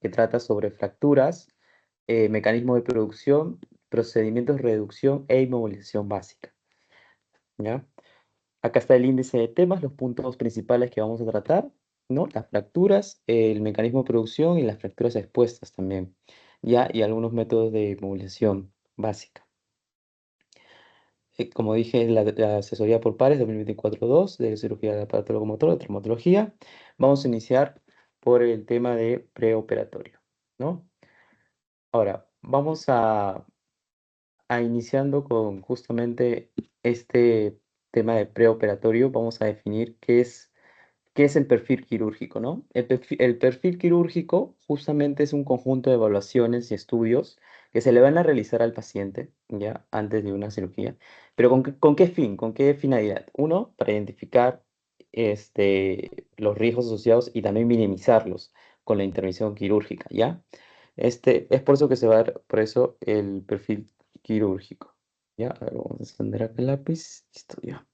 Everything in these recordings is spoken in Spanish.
que trata sobre fracturas, mecanismo de producción, procedimientos de reducción e inmovilización básica. ¿Ya? Acá está el índice de temas, los puntos principales que vamos a tratar, ¿no? Las fracturas, el mecanismo de producción y las fracturas expuestas también, ¿ya? Y algunos métodos de inmovilización básica. Como dije, la asesoría por pares 2024-2 de cirugía de aparato locomotor, de traumatología. Vamos a iniciar por el tema de preoperatorio, ¿no? Ahora, vamos a iniciando con justamente este tema de preoperatorio, vamos a definir qué es el perfil quirúrgico, ¿no? El perfil quirúrgico justamente es un conjunto de evaluaciones y estudios que se le van a realizar al paciente, ya, antes de una cirugía. Pero con qué fin? ¿Con qué finalidad? Uno, para identificar los riesgos asociados y también minimizarlos con la intervención quirúrgica, ¿ya? Es por eso que se va a dar, por eso, el perfil quirúrgico. ¿Ya? A ver, vamos a encender acá el lápiz. Listo, ya.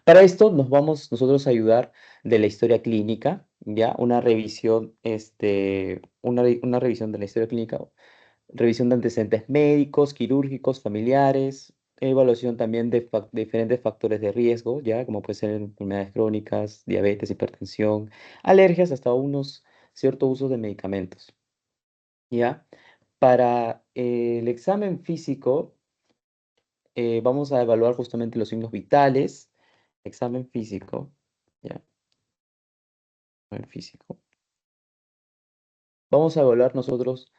Para esto nos vamos nosotros a ayudar de la historia clínica, ¿ya? Una revisión, una revisión de la historia clínica, revisión de antecedentes médicos, quirúrgicos, familiares, evaluación también de diferentes factores de riesgo, ¿ya? Como pueden ser enfermedades crónicas, diabetes, hipertensión, alergias, hasta unos ciertos usos de medicamentos, ¿ya? Para el examen físico, vamos a evaluar justamente los signos vitales, examen físico, ¿ya? Examen físico. Vamos a evaluar nosotros,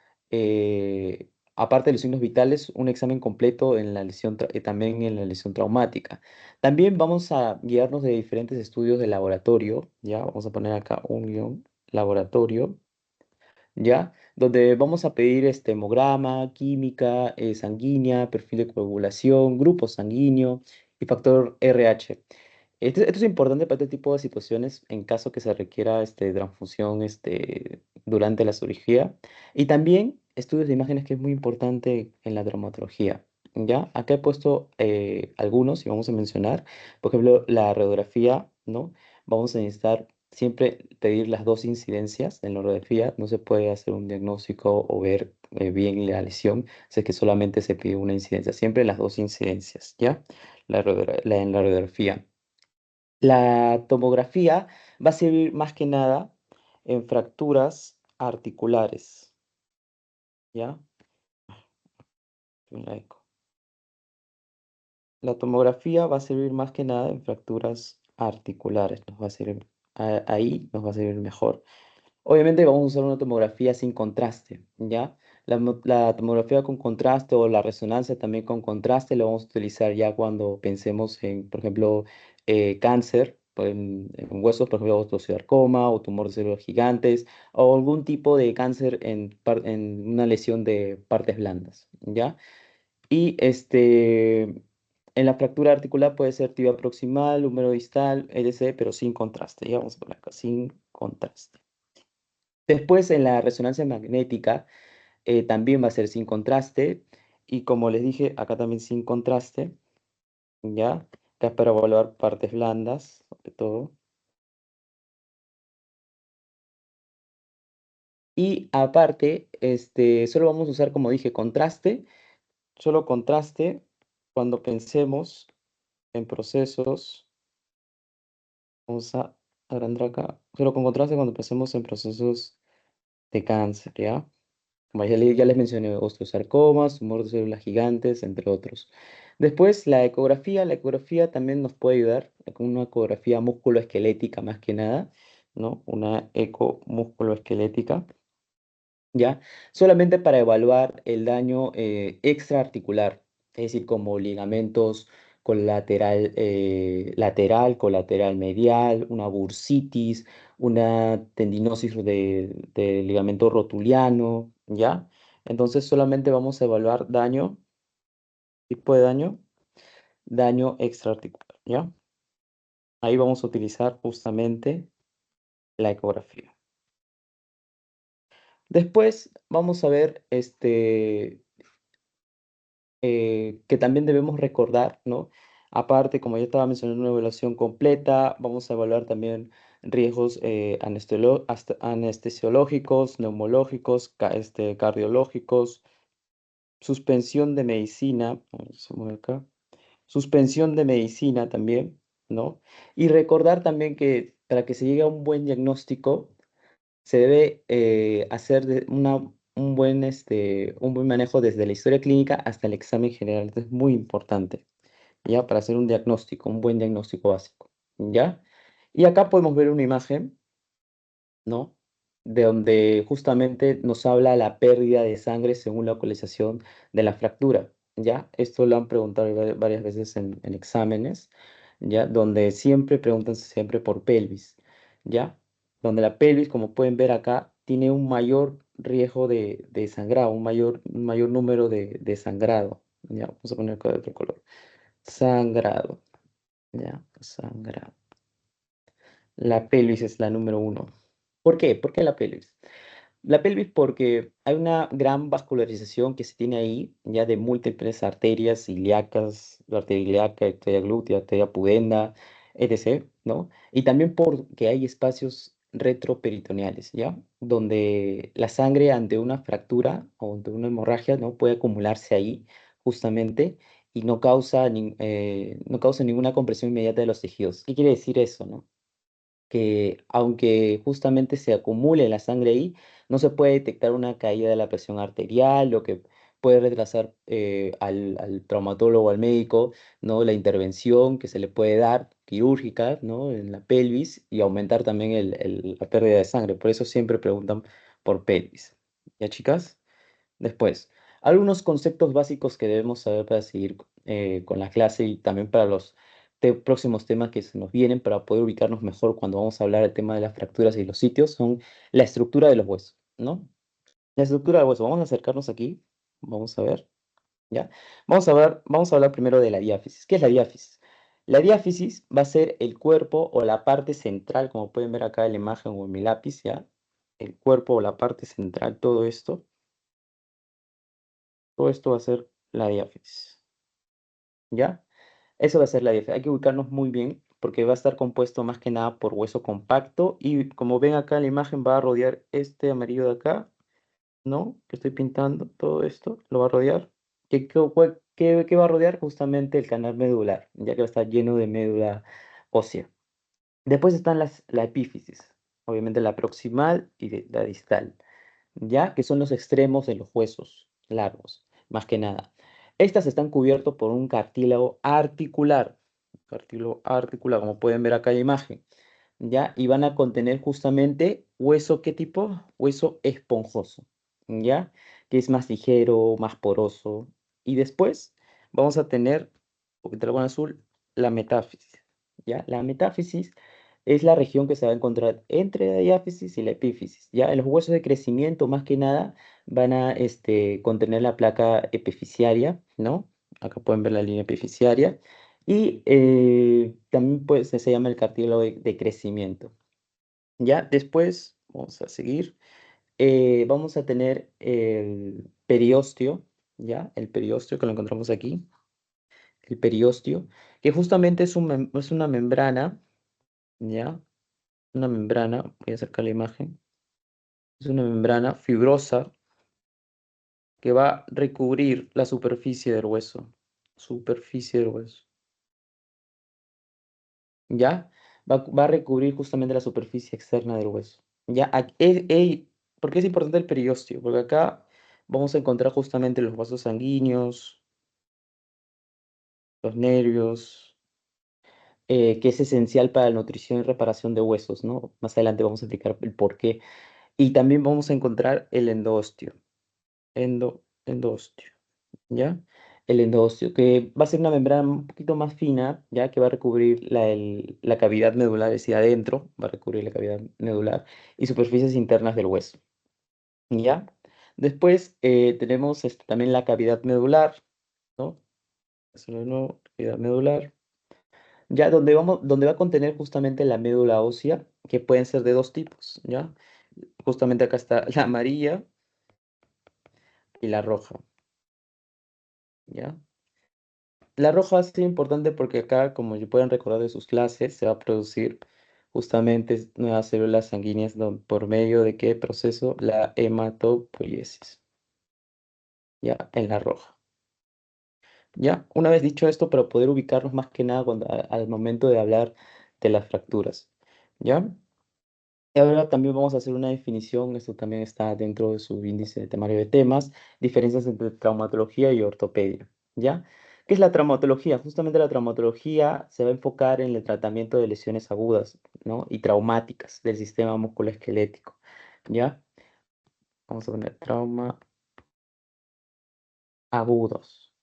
aparte de los signos vitales, un examen completo en la lesión, también en la lesión traumática. También vamos a guiarnos de diferentes estudios de laboratorio, ¿ya? Vamos a poner acá un guión, laboratorio, ¿ya? Donde vamos a pedir este hemograma, química, sanguínea, perfil de coagulación, grupo sanguíneo y factor RH. Esto es importante para este tipo de situaciones en caso que se requiera transfusión durante la cirugía. Y también estudios de imágenes que es muy importante en la traumatología. ¿Ya? Acá he puesto algunos y vamos a mencionar, por ejemplo, la radiografía, ¿no? Vamos a necesitar siempre pedir las dos incidencias en la radiografía. No se puede hacer un diagnóstico o ver bien la lesión si es que solamente se pide una incidencia. Siempre las dos incidencias, ¿ya? En la radiografía. La tomografía va a servir más que nada en fracturas articulares, ¿ya? La eco. La tomografía va a servir más que nada en fracturas articulares, nos va a servir, ahí nos va a servir mejor. Obviamente vamos a usar una tomografía sin contraste, ¿ya? La tomografía con contraste o la resonancia también con contraste la vamos a utilizar ya cuando pensemos en, por ejemplo, cáncer en huesos, por ejemplo, osteosarcoma o tumor de células gigantes o algún tipo de cáncer en una lesión de partes blandas, ¿ya? Y en la fractura articular puede ser tibia proximal, húmero distal, etc., pero sin contraste, ya vamos a poner acá, sin contraste. Después en la resonancia magnética también va a ser sin contraste y como les dije, acá también sin contraste, ¿ya? Acá es para evaluar partes blandas, sobre todo. Y aparte, solo vamos a usar, como dije, contraste, solo contraste cuando pensemos en procesos, vamos a agrandar acá, solo con contraste cuando pensemos en procesos de cáncer, ¿ya? Como ya les mencioné, osteosarcomas, tumor de células gigantes, entre otros. Después, la ecografía también nos puede ayudar con una ecografía musculoesquelética más que nada, ¿no? Una eco musculoesquelética, ¿ya? Solamente para evaluar el daño extraarticular, es decir, como ligamentos colateral medial, una bursitis, una tendinosis de ligamento rotuliano, ¿ya? Entonces solamente vamos a evaluar tipo de daño extraarticular, ¿ya? Ahí vamos a utilizar justamente la ecografía. Después vamos a ver que también debemos recordar, ¿no? Aparte, como ya estaba mencionando, una evaluación completa, vamos a evaluar también riesgos anestesiológicos, neumológicos, cardiológicos, suspensión de medicina, a ver, se mueve acá, suspensión de medicina también, ¿no? Y recordar también que para que se llegue a un buen diagnóstico, se debe hacer un buen manejo desde la historia clínica hasta el examen general. Esto es muy importante, ¿ya? Para hacer un diagnóstico, un buen diagnóstico básico, ¿ya? Y acá podemos ver una imagen, ¿no? De donde justamente nos habla la pérdida de sangre según la localización de la fractura, ¿ya? Esto lo han preguntado varias veces en exámenes, ¿ya? Donde siempre preguntan siempre por pelvis, ¿ya? Donde la pelvis, como pueden ver acá, tiene un mayor riesgo de sangrado, un mayor número de sangrado, ¿ya? Vamos a poner acá de otro color. Sangrado, ¿ya? Sangrado. La pelvis es la número uno. ¿Por qué? ¿Por qué la pelvis? La pelvis porque hay una gran vascularización que se tiene ahí, ya de múltiples arterias ilíacas, la arteria ilíaca, arteria glútea, arteria pudenda, etc., ¿no? Y también porque hay espacios retroperitoneales, ¿ya? Donde la sangre ante una fractura o ante una hemorragia, ¿no? Puede acumularse ahí justamente y no causa ninguna compresión inmediata de los tejidos. ¿Qué quiere decir eso, no? Que aunque justamente se acumule la sangre ahí, no se puede detectar una caída de la presión arterial, lo que puede retrasar al traumatólogo, al médico, ¿no? La intervención que se le puede dar quirúrgica, ¿no? En la pelvis y aumentar también la pérdida de sangre. Por eso siempre preguntan por pelvis. ¿Ya, chicas? Después, algunos conceptos básicos que debemos saber para seguir con la clase y también para los próximos temas que se nos vienen para poder ubicarnos mejor cuando vamos a hablar del tema de las fracturas y los sitios son la estructura de los huesos, ¿no? La estructura del hueso, vamos a acercarnos aquí, vamos a ver, ¿ya? Vamos a hablar primero de la diáfisis. ¿Qué es la diáfisis? La diáfisis va a ser el cuerpo o la parte central, como pueden ver acá en la imagen o en mi lápiz, ¿ya? El cuerpo o la parte central, todo esto va a ser la diáfisis, ¿ya? Eso va a ser la diáfisis. Hay que ubicarnos muy bien porque va a estar compuesto más que nada por hueso compacto y como ven acá en la imagen va a rodear este amarillo de acá, ¿no? Que estoy pintando, todo esto lo va a rodear. ¿Qué va a rodear? Justamente el canal medular, ya que va a estar lleno de médula ósea. Después están la epífisis, obviamente la proximal y la distal, ya que son los extremos de los huesos largos, más que nada. Estas están cubiertas por un cartílago articular, como pueden ver acá en la imagen, ¿ya? Y van a contener justamente hueso, ¿qué tipo? Hueso esponjoso, ¿ya? Que es más ligero, más poroso. Y después vamos a tener, un poquito algo en azul, la metáfisis, ¿ya? La metáfisis es la región que se va a encontrar entre la diáfisis y la epífisis, ¿ya? En los huesos de crecimiento, más que nada, van a contener la placa epifisiaria, ¿no? Acá pueden ver la línea epifisiaria. Y también pues, se llama el cartílago de crecimiento. Ya, después, vamos a seguir. Vamos a tener el periósteo, ¿ya? El periósteo que lo encontramos aquí. El periósteo, que justamente es una membrana, ¿ya? Una membrana, voy a acercar la imagen. Es una membrana fibrosa que va a recubrir la superficie del hueso. Superficie del hueso. ¿Ya? Va a recubrir justamente la superficie externa del hueso. ¿Ya? ¿Por qué es importante el periósteo? Porque acá vamos a encontrar justamente los vasos sanguíneos, los nervios, que es esencial para la nutrición y reparación de huesos, ¿no? Más adelante vamos a explicar el por qué. Y también vamos a encontrar el endostio. Endostio. ¿Ya? El endostio, que va a ser una membrana un poquito más fina, ya que va a recubrir la cavidad medular hacia adentro, va a recubrir la cavidad medular y superficies internas del hueso, ¿ya? Después tenemos también la cavidad medular, ¿no? Eso no, cavidad medular, ya donde va a contener justamente la médula ósea, que pueden ser de dos tipos, ¿ya? Justamente acá está la amarilla y la roja, ¿ya? La roja es importante porque acá, como ya pueden recordar de sus clases, se va a producir justamente nuevas células sanguíneas por medio de qué proceso, la hematopoiesis, ya, en la roja. Ya, una vez dicho esto, para poder ubicarnos más que nada al momento de hablar de las fracturas, ¿ya? Y ahora también vamos a hacer una definición, esto también está dentro de su índice de temario de temas, diferencias entre traumatología y ortopedia, ¿ya? ¿Qué es la traumatología? Justamente la traumatología se va a enfocar en el tratamiento de lesiones agudas, ¿no? Y traumáticas del sistema musculoesquelético, ¿ya? Vamos a poner trauma agudos,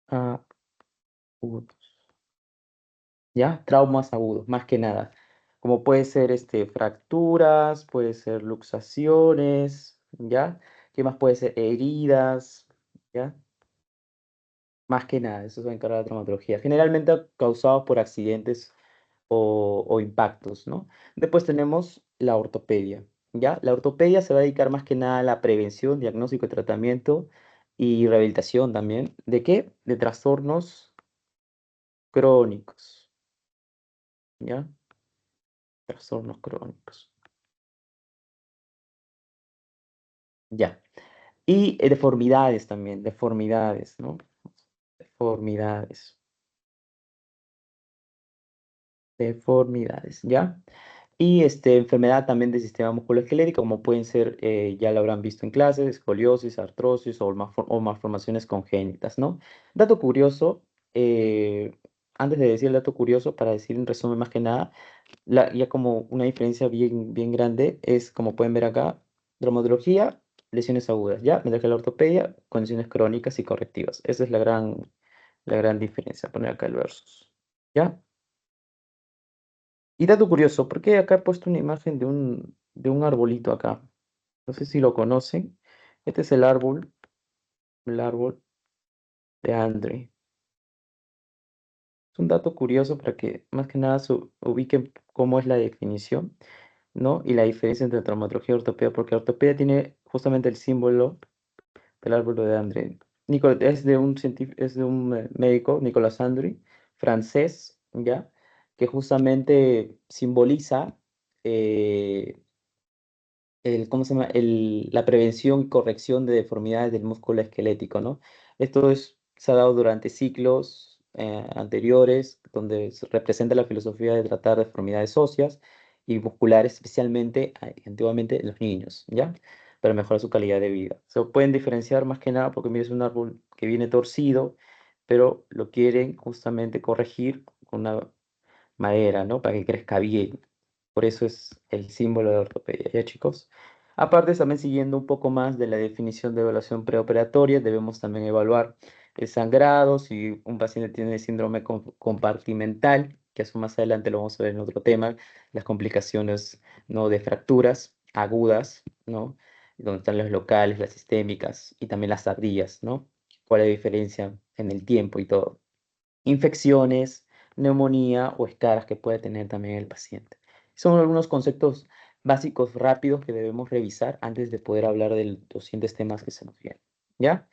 agudos, ¿ya? Traumas agudos, más que nada. Como puede ser fracturas, puede ser luxaciones, ¿ya? ¿Qué más puede ser? Heridas, ¿ya? Más que nada, eso se va a encargar la traumatología. Generalmente causados por accidentes o impactos, ¿no? Después tenemos la ortopedia, ¿ya? La ortopedia se va a dedicar más que nada a la prevención, diagnóstico y tratamiento y rehabilitación también. ¿De qué? De trastornos crónicos, ¿ya? Trastornos crónicos. Ya. Y deformidades también, deformidades, ¿no? Deformidades, deformidades, ¿ya? Y enfermedad también del sistema musculoesquelético, como pueden ser, ya lo habrán visto en clases, escoliosis, artrosis o malformaciones congénitas, ¿no? Dato curioso, antes de decir el dato curioso, para decir en resumen más que nada, ya como una diferencia bien, bien grande es, como pueden ver acá, traumatología, lesiones agudas, ¿ya? Mientras que la ortopedia, condiciones crónicas y correctivas. Esa es la gran diferencia. Poner acá el versus, ¿ya? Y dato curioso, ¿por qué acá he puesto una imagen de un arbolito acá? No sé si lo conocen. Este es el árbol de Andre. Es un dato curioso para que más que nada ubiquen cómo es la definición, ¿no? Y la diferencia entre traumatología y ortopedia, porque ortopedia tiene justamente el símbolo del árbol de Andre. Es de un médico, Nicolas Andri, francés, ¿ya? Que justamente simboliza eh, ¿cómo se llama? La prevención y corrección de deformidades del músculo esquelético, ¿no? Se ha dado durante siglos anteriores, donde se representa la filosofía de tratar deformidades óseas y musculares, especialmente antiguamente en los niños, ¿ya? Para mejorar su calidad de vida. Se pueden diferenciar más que nada porque mira, es un árbol que viene torcido, pero lo quieren justamente corregir con una madera, ¿no? Para que crezca bien. Por eso es el símbolo de ortopedia, ¿ya, chicos? Aparte, también siguiendo un poco más de la definición de evaluación preoperatoria, debemos también evaluar el sangrado, si un paciente tiene síndrome compartimental, que eso más adelante lo vamos a ver en otro tema, las complicaciones, ¿no? De fracturas agudas, ¿no? Donde están las locales, las sistémicas y también las tardías, ¿no? ¿Cuál es la diferencia en el tiempo y todo? Infecciones, neumonía o escaras que puede tener también el paciente. Son algunos conceptos básicos rápidos que debemos revisar antes de poder hablar de los siguientes temas que se nos vienen. ¿Ya?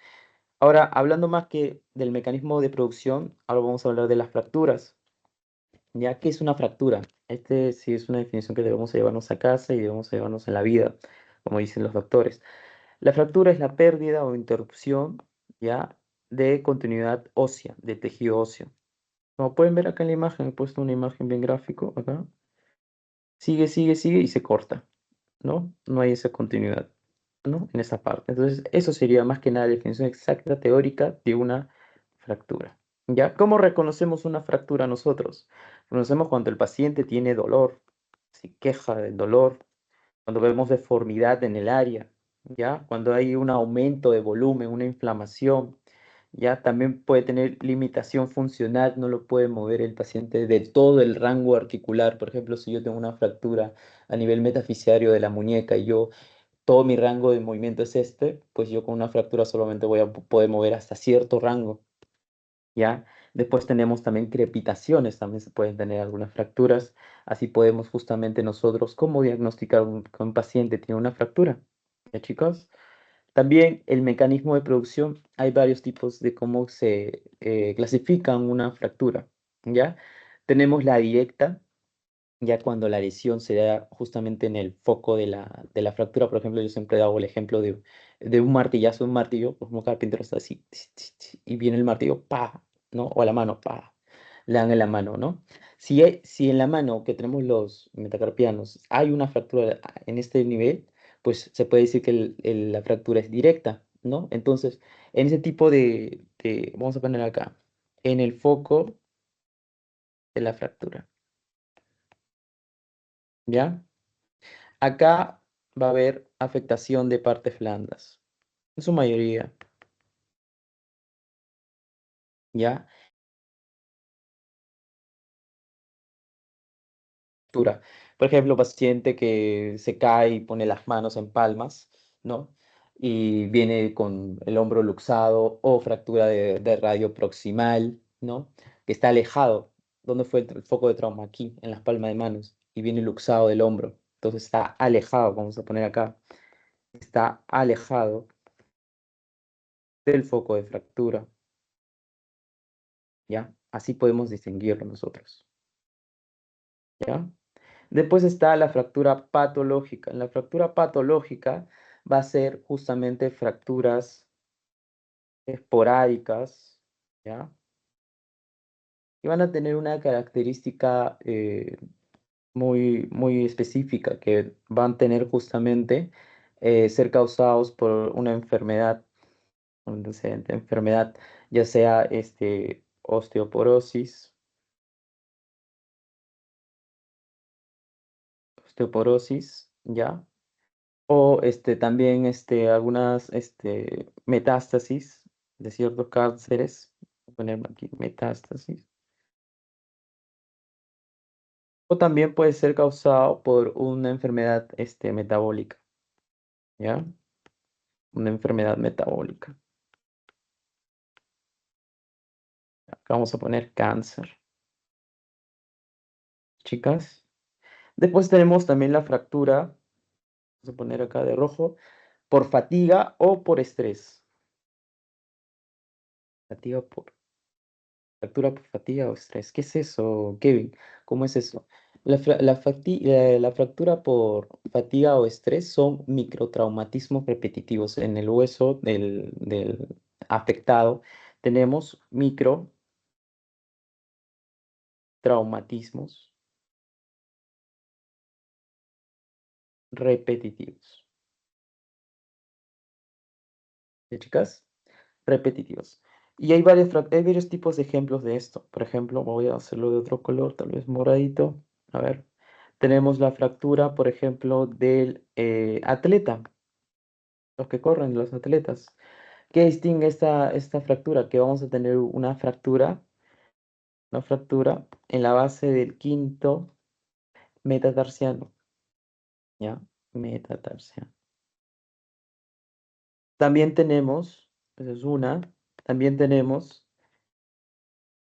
Ahora, hablando más que del mecanismo de producción, ahora vamos a hablar de las fracturas. ¿Ya? ¿Qué es una fractura? Este sí es una definición que debemos llevarnos a casa y debemos llevarnos en la vida, como dicen los doctores. La fractura es la pérdida o interrupción, ¿ya? De continuidad ósea, de tejido óseo. Como pueden ver acá en la imagen, he puesto una imagen bien gráfico acá. Sigue, sigue, sigue y se corta, ¿no? No hay esa continuidad, ¿no? En esa parte. Entonces, eso sería más que nada la definición exacta teórica de una fractura. ¿Ya? ¿Cómo reconocemos una fractura nosotros? Reconocemos cuando el paciente tiene dolor, se queja del dolor, cuando vemos deformidad en el área, ¿ya? Cuando hay un aumento de volumen, una inflamación, ¿ya? También puede tener limitación funcional, no lo puede mover el paciente de todo el rango articular. Por ejemplo, si yo tengo una fractura a nivel metafisiario de la muñeca y todo mi rango de movimiento es pues yo con una fractura solamente voy a poder mover hasta cierto rango, ¿ya? Después tenemos también crepitaciones, también se pueden tener algunas fracturas. Así podemos justamente nosotros, ¿cómo diagnosticar que un paciente tiene una fractura? ¿Ya, chicos? También el mecanismo de producción, hay varios tipos de cómo se clasifican una fractura, ¿ya? Tenemos la directa, ya cuando la lesión se da justamente en el foco de la fractura. Por ejemplo, yo siempre hago el ejemplo de un martillazo, un martillo, por ejemplo, un carpintero está así, tis, tis, tis, y viene el martillo, pa, ¿no? O a la mano, pa, le dan en la mano, ¿no? Si en la mano que tenemos los metacarpianos hay una fractura en este nivel, pues se puede decir que la fractura es directa, ¿no? Entonces, en ese tipo vamos a poner acá, en el foco de la fractura, ¿ya? Acá va a haber afectación de partes blandas, en su mayoría, ¿ya? Fractura. Por ejemplo, paciente que se cae y pone las manos en palmas, ¿no? Y viene con el hombro luxado o fractura de radio proximal, ¿no? Que está alejado. ¿Dónde fue el foco de trauma? Aquí, en las palmas de manos. Y viene luxado del hombro. Entonces está alejado, vamos a poner acá. Está alejado del foco de fractura, ¿ya? Así podemos distinguirlo nosotros, ¿ya? Después está la fractura patológica. La fractura patológica va a ser justamente fracturas esporádicas, ¿ya? Y van a tener una característica muy, muy específica, que van a tener justamente ser causados por una enfermedad, un antecedente de enfermedad, ya sea osteoporosis, ¿ya? O también algunas metástasis de ciertos cánceres. Voy a poner aquí metástasis. O también puede ser causado por una enfermedad metabólica, ¿ya? Una enfermedad metabólica. Acá vamos a poner cáncer, chicas. Después tenemos también la fractura, vamos a poner acá de rojo, por fatiga o por estrés. Fatiga por Fractura por fatiga o estrés. ¿Qué es eso, Kevin? ¿Cómo es eso? La fractura por fatiga o estrés son microtraumatismos repetitivos en el hueso del afectado. Tenemos microtraumatismos repetitivos. ¿Sí, chicas? Repetitivos. Y hay varios tipos de ejemplos de esto. Por ejemplo, voy a hacerlo de otro color, tal vez moradito. A ver, tenemos la fractura, por ejemplo, del atleta, los que corren, los atletas. ¿Qué distingue esta fractura? Que vamos a tener una fractura en la base del quinto metatarsiano, ¿ya? Metatarsiano. También tenemos, esa es una, también tenemos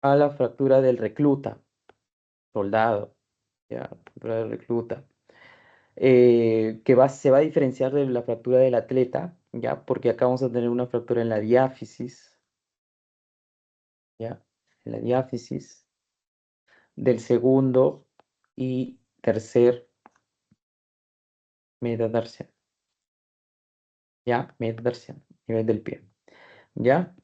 a la fractura del recluta, soldado, ¿ya? Fractura del recluta. Se va a diferenciar de la fractura del atleta, ¿ya? Porque acá vamos a tener una fractura en la diáfisis, ¿ya? En la diáfisis del segundo y tercer metatarsiano, ¿ya? Metatarsiano, nivel del pie, ¿ya?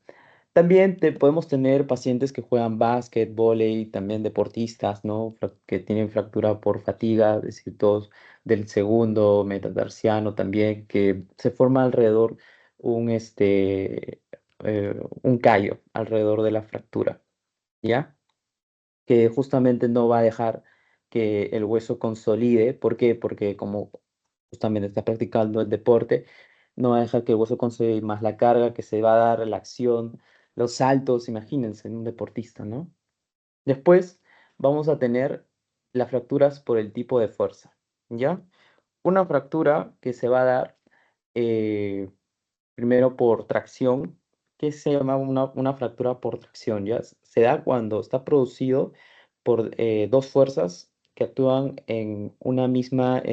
También podemos tener pacientes que juegan básquet, vóley, también deportistas, ¿no? Que tienen fractura por fatiga, es decir, todos del segundo metatarsiano también, que se forma alrededor un callo alrededor de la fractura, ¿ya? Que justamente no va a dejar que el hueso consolide. ¿Por qué? Porque como justamente está practicando el deporte, no va a dejar que el hueso consolide más la carga que se va a dar, la acción, los saltos, imagínense, en un deportista, ¿no? Después vamos a tener las fracturas por el tipo de fuerza, ¿ya? Una fractura que se va a dar eh, primero por tracción, que se llama una fractura por tracción, ¿ya? Se da cuando está producido por dos fuerzas que actúan en una misma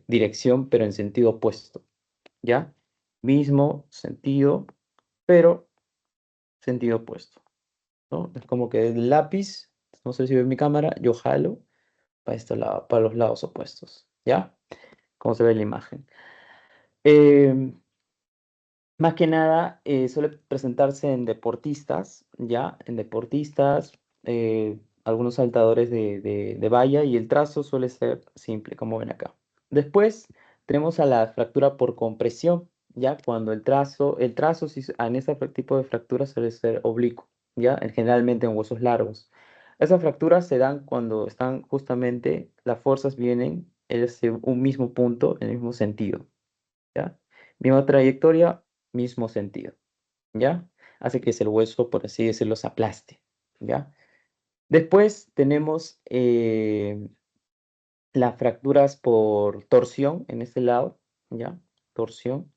dirección, pero en sentido opuesto, ¿ya? Mismo sentido, pero sentido opuesto, ¿no? Es como que el lápiz, no sé si ves mi cámara, yo jalo, para este lado, para los lados opuestos, ¿ya? Como se ve en la imagen. Em, Más que nada, suele presentarse en deportistas, ¿ya? En deportistas, algunos saltadores de valla y el trazo suele ser simple, como ven acá. Después tenemos a la fractura por compresión, ¿ya? Cuando el trazo sí en ese tipo de fractura suele ser oblicuo, ¿ya? Generalmente en huesos largos. Esas fracturas se dan cuando están justamente, las fuerzas vienen en un mismo punto, en el mismo sentido, ¿ya? Misma trayectoria, mismo sentido, ¿ya? Hace que el hueso, por así decirlo, se aplaste, ¿ya? Después tenemos las fracturas por torsión en este lado, ¿ya? Torsión.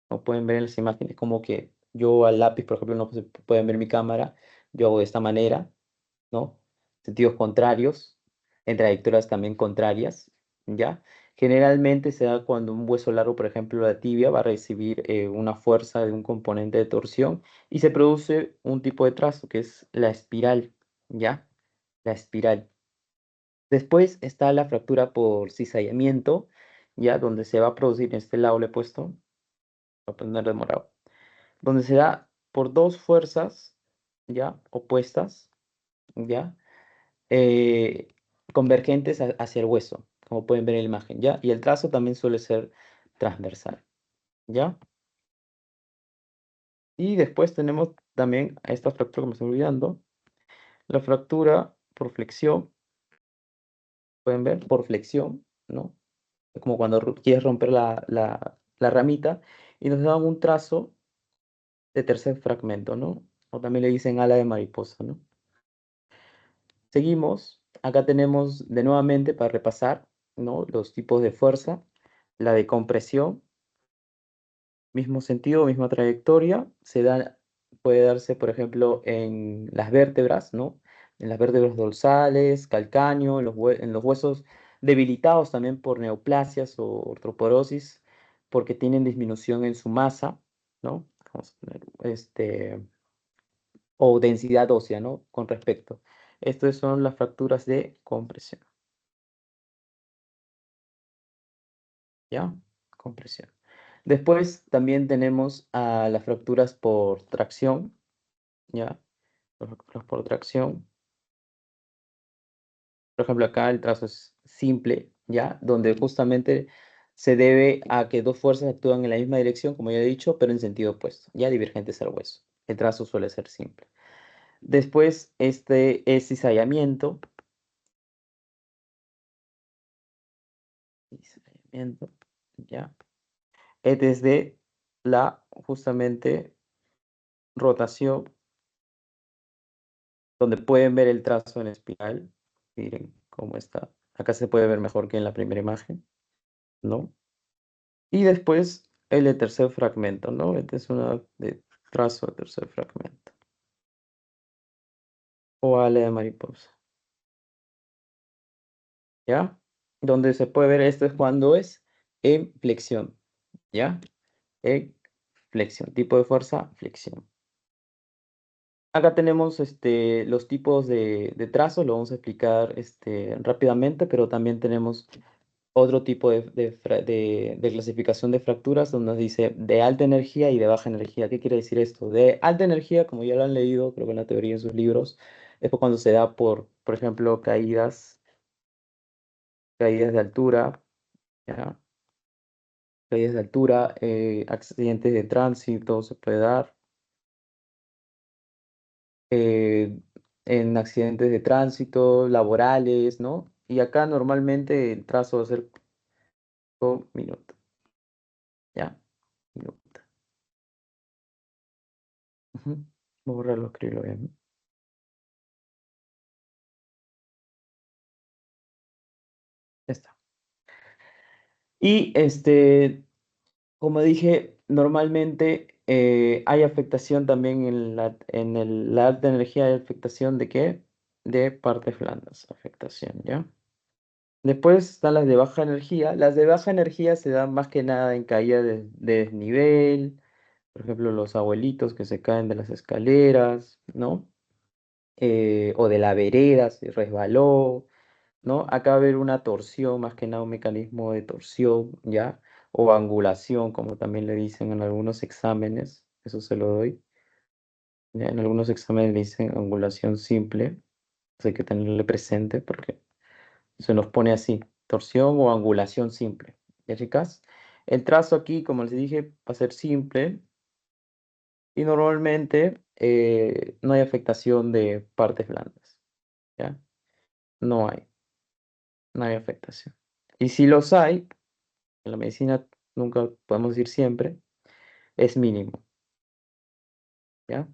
Como pueden ver en las imágenes, como que yo al lápiz, por ejemplo, no se pueden ver mi cámara, yo hago de esta manera, ¿no? Sentidos contrarios, en trayectorias también contrarias, ¿ya? Generalmente se da cuando un hueso largo, por ejemplo, la tibia, va a recibir una fuerza de un componente de torsión y se produce un tipo de trazo que es la espiral, ¿ya? La espiral. Después está la fractura por cizallamiento, ¿ya? Donde se va a producir, en este lado le he puesto, voy a poner de morado, donde se da por dos fuerzas, ¿ya? Opuestas, ¿ya? eh, convergentes hacia el hueso, como pueden ver en la imagen, ¿ya? Y el trazo también suele ser transversal, ¿ya? Y después tenemos también a esta fractura que me estoy olvidando, la fractura por flexión, pueden ver, por flexión, ¿no? Es como cuando quieres romper la ramita y nos dan un trazo de tercer fragmento, ¿no? O también le dicen ala de mariposa, ¿no? Seguimos, acá tenemos de nuevamente para repasar, ¿no? Los tipos de fuerza, la de compresión, mismo sentido, misma trayectoria, puede darse, por ejemplo, en las vértebras, ¿no? En las vértebras dorsales, calcáneo, en los huesos debilitados también por neoplasias o artroporosis, porque tienen disminución en su masa, ¿no? Vamos a poner, o densidad ósea, ¿no? Con respecto. Estas son las fracturas de compresión, ¿ya? Compresión. Después también tenemos a las fracturas por tracción, ¿ya? Las fracturas por tracción. Por ejemplo, acá el trazo es simple, ¿ya? Donde justamente se debe a que dos fuerzas actúan en la misma dirección, como ya he dicho, pero en sentido opuesto, ya divergentes al hueso. El trazo suele ser simple. Después, este es cizallamiento. Cizallamiento, ¿ya? Es desde la, justamente, rotación, donde pueden ver el trazo en espiral. Miren cómo está. Acá se puede ver mejor que en la primera imagen, ¿no? Y después el de tercer fragmento, ¿no? Este es una de trazo de tercer fragmento. O ala de mariposa, ¿ya? Donde se puede ver esto es cuando es en flexión, ¿ya? En flexión, tipo de fuerza, flexión. Acá tenemos los tipos de trazos, lo vamos a explicar rápidamente, pero también tenemos otro tipo de clasificación de fracturas donde nos dice de alta energía y de baja energía. ¿Qué quiere decir esto? De alta energía, como ya lo han leído, creo que en la teoría en sus libros, es cuando se da por ejemplo, caídas de altura, ¿ya? Caídas de altura, accidentes de tránsito se puede dar, eh, en accidentes de tránsito, laborales, ¿no? Y acá normalmente el trazo va a ser con minuto, ¿ya? Minuto. Ujú. Voy a borrarlo, escribirlo bien. Ya está. Y como dije, normalmente hay afectación también la alta energía, hay afectación de qué? De partes blandas, afectación, ¿ya? Después están las de baja energía. Las de baja energía se dan más que nada en caída de desnivel, por ejemplo, los abuelitos que se caen de las escaleras, ¿no? O de la vereda, se resbaló, ¿no? Acá va a haber una torsión, más que nada un mecanismo de torsión, ¿ya? O angulación, como también le dicen en algunos exámenes, eso se lo doy. ¿Ya? En algunos exámenes le dicen angulación simple, hay que tenerle presente porque se nos pone así, torsión o angulación simple. ¿Ya, chicas? El trazo aquí, como les dije, va a ser simple y normalmente no hay afectación de partes blandas, ¿ya? No hay, no hay afectación. Y si los hay, en la medicina nunca podemos decir siempre, es mínimo, ¿ya?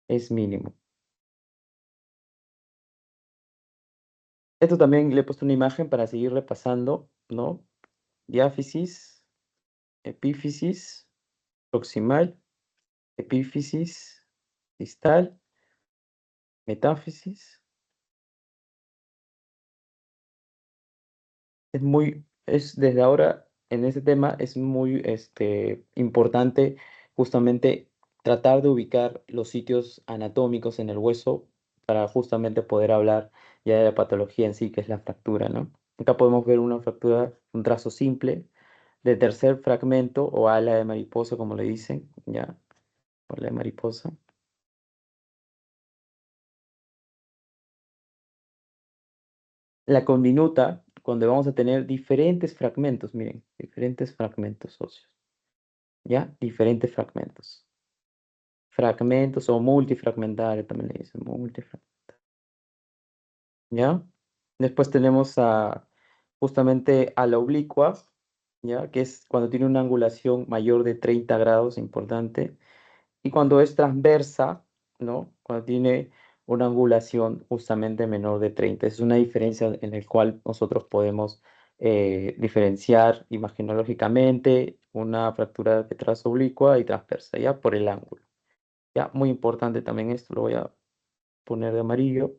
Es mínimo. Esto también le he puesto una imagen para seguir repasando, ¿no? Diáfisis, epífisis, proximal, epífisis, distal, metáfisis. Es desde ahora en este tema es muy importante justamente tratar de ubicar los sitios anatómicos en el hueso para justamente poder hablar ya de la patología en sí, que es la fractura, ¿no? Acá podemos ver una fractura, un trazo simple de tercer fragmento o ala de mariposa, como le dicen, ya, ala de mariposa. La condinuta, cuando vamos a tener diferentes fragmentos, miren, diferentes fragmentos óseos, ¿ya? Diferentes fragmentos. Fragmentos o multifragmentario también le dicen, ¿ya? Después tenemos justamente a la oblicua, ¿ya? Que es cuando tiene una angulación mayor de 30 grados, importante. Y cuando es transversa, ¿no? Cuando tiene una angulación justamente menor de 30. Es una diferencia en la cual nosotros podemos diferenciar imaginológicamente una fractura de trazo oblicua y transversa, ¿ya? Por el ángulo. Ya, muy importante también esto, lo voy a poner de amarillo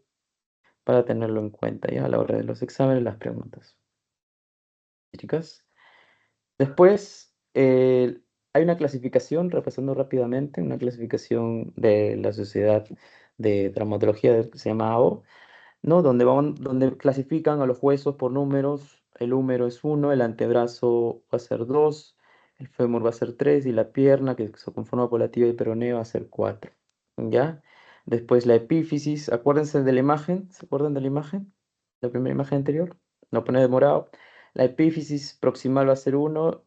para tenerlo en cuenta ya a la hora de los exámenes, las preguntas. Chicas. Después, hay una clasificación, repasando rápidamente, una clasificación de la Sociedad de Traumatología que se llama AO, ¿no? Donde clasifican a los huesos por números. El húmero es 1, el antebrazo va a ser 2, el fémur va a ser 3 y la pierna, que se conforma por la tibia y peroneo, va a ser 4. ¿Ya? Después la epífisis, acuérdense de la imagen, ¿se acuerdan de la imagen? La primera imagen anterior, lo pone de morado. La epífisis proximal va a ser 1,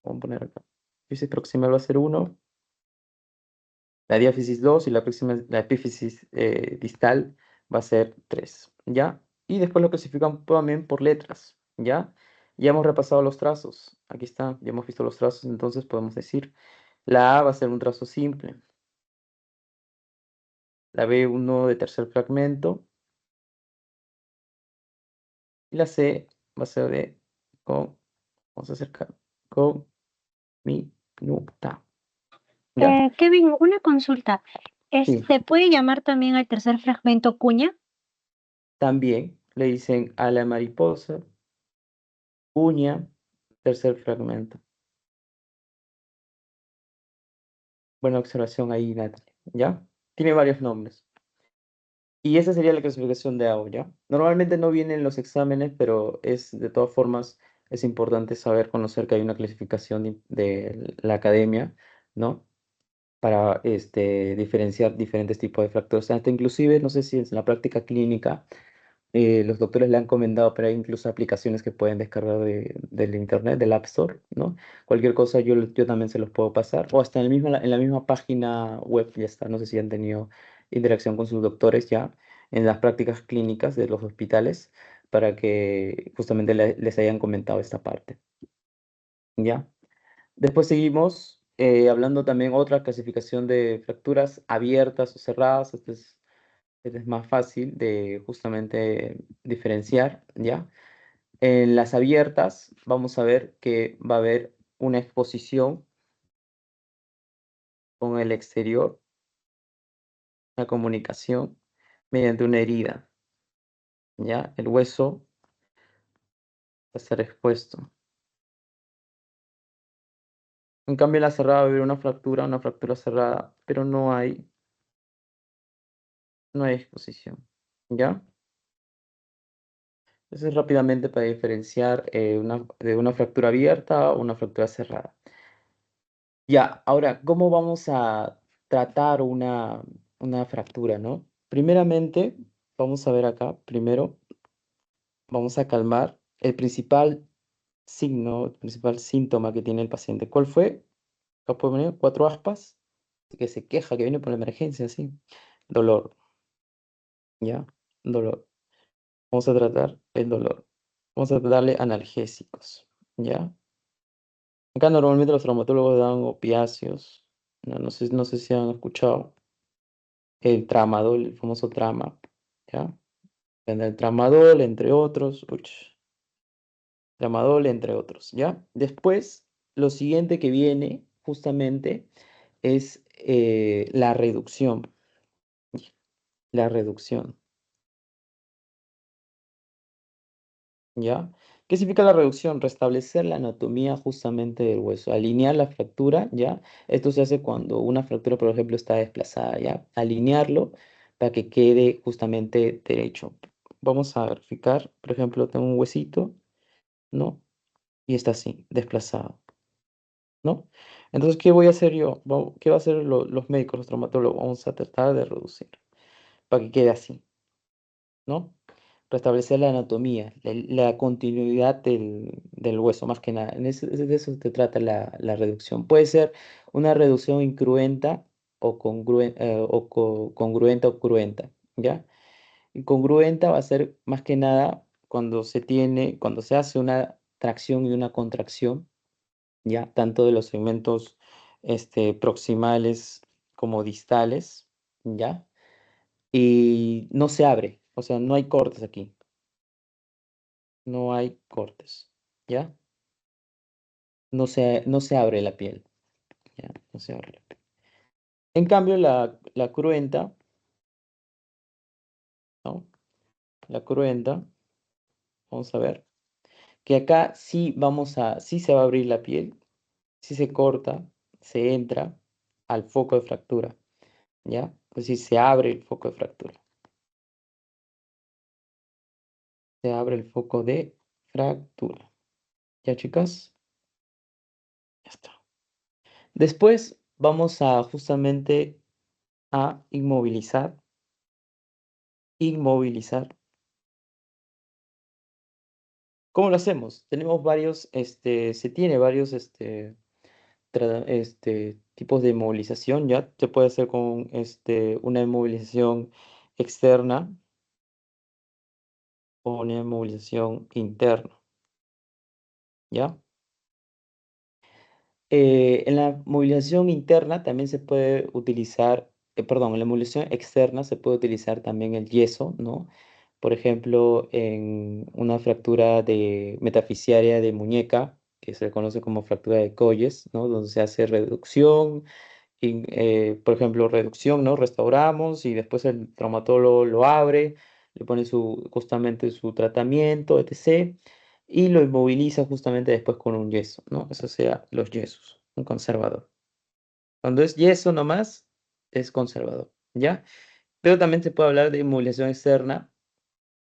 vamos a poner acá. La epífisis proximal va a ser 1, la diáfisis 2 y la epífisis distal va a ser 3, ¿ya? Y después lo clasifican también por letras, ¿ya? Ya hemos repasado los trazos, aquí está, ya hemos visto los trazos, entonces podemos decir, la A va a ser un trazo simple, la B uno de tercer fragmento, y la C va a ser vamos a acercar, con minuta, ¿ya? Kevin, una consulta. Sí, ¿Se puede llamar también al tercer fragmento cuña? también le dicen a la mariposa, uña, tercer fragmento. Buena observación ahí, Natalie, ¿ya? Tiene varios nombres. Y esa sería la clasificación de AO, ¿ya? Normalmente no viene en los exámenes, pero de todas formas, es importante saber, conocer que hay una clasificación de la academia, ¿no? Para diferenciar diferentes tipos de fracturas. Hasta inclusive, no sé si en la práctica clínica los doctores le han comentado, pero hay incluso aplicaciones que pueden descargar del internet, del App Store, ¿no? Cualquier cosa yo también se los puedo pasar. O hasta en la misma página web ya está. No sé si han tenido interacción con sus doctores ya en las prácticas clínicas de los hospitales para que justamente les hayan comentado esta parte, ¿ya? Después seguimos hablando también otra clasificación de fracturas abiertas o cerradas. Este es más fácil de justamente diferenciar, ¿ya? En las abiertas vamos a ver que va a haber una exposición con el exterior, la comunicación mediante una herida, ¿ya? El hueso va a estar expuesto. En cambio, en la cerrada va a haber una fractura cerrada, pero no hay exposición, ¿ya? Eso es rápidamente para diferenciar de una fractura abierta o una fractura cerrada. Ya, ahora, ¿cómo vamos a tratar una fractura, no? Primeramente, vamos a ver acá, primero vamos a calmar el principal signo, el principal síntoma que tiene el paciente. ¿Cuál fue? Acá puede poner 4 aspas, que se queja, que viene por la emergencia, sí. Dolor, ¿ya? Dolor. Vamos a tratar el dolor. Vamos a darle analgésicos, ¿ya? Acá normalmente los traumatólogos dan opiáceos. No sé si han escuchado. El tramadol, el famoso trama, ¿ya? El tramadol, entre otros. Tramadol, entre otros, ¿ya? Después, lo siguiente que viene, justamente, es la reducción. La reducción. ¿Ya? ¿Qué significa la reducción? Restablecer la anatomía justamente del hueso, alinear la fractura, ¿ya? Esto se hace cuando una fractura, por ejemplo, está desplazada, ¿ya? Alinearlo para que quede justamente derecho. Vamos a verificar, por ejemplo, tengo un huesito, ¿no? Y está así, desplazado, ¿no? Entonces, ¿qué voy a hacer yo? ¿Qué va a hacer los médicos, los traumatólogos? Vamos a tratar de reducir para que quede así, ¿no? Restablecer la anatomía, la continuidad del hueso, más que nada. De eso se trata la reducción. Puede ser una reducción incruenta o, congruenta o cruenta, ¿ya? Y congruenta va a ser más que nada cuando se hace una tracción y una contracción, ¿ya? Tanto de los segmentos proximales como distales, ¿ya? Y no se abre, o sea, no hay cortes aquí. No hay cortes, ¿ya? No se abre la piel, ¿ya? No se abre la piel. En cambio, la cruenta, ¿no? La cruenta, vamos a ver, que acá sí se va a abrir la piel, sí se corta, se entra al foco de fractura, ¿ya? Es decir, se abre el foco de fractura. Se abre el foco de fractura. ¿Ya, chicas? Ya está. Después vamos a justamente a inmovilizar. ¿Cómo lo hacemos? Tenemos varios, se tiene varios, tipos de inmovilización, ¿ya? Se puede hacer con, una inmovilización externa o una inmovilización interna, ¿ya? En la movilización interna también se puede utilizar, perdón, en la movilización externa se puede utilizar también el yeso, ¿no? Por ejemplo, en una fractura de metafisiaria de muñeca, que se conoce como fractura de Colles, ¿no? Donde se hace reducción, por ejemplo, reducción, ¿no? Restauramos y después el traumatólogo lo abre, le pone justamente su tratamiento, etc. Y lo inmoviliza justamente después con un yeso, ¿no? Eso sea los yesos, un conservador. Cuando es yeso nomás, es conservador, ¿ya? Pero también se puede hablar de inmovilización externa,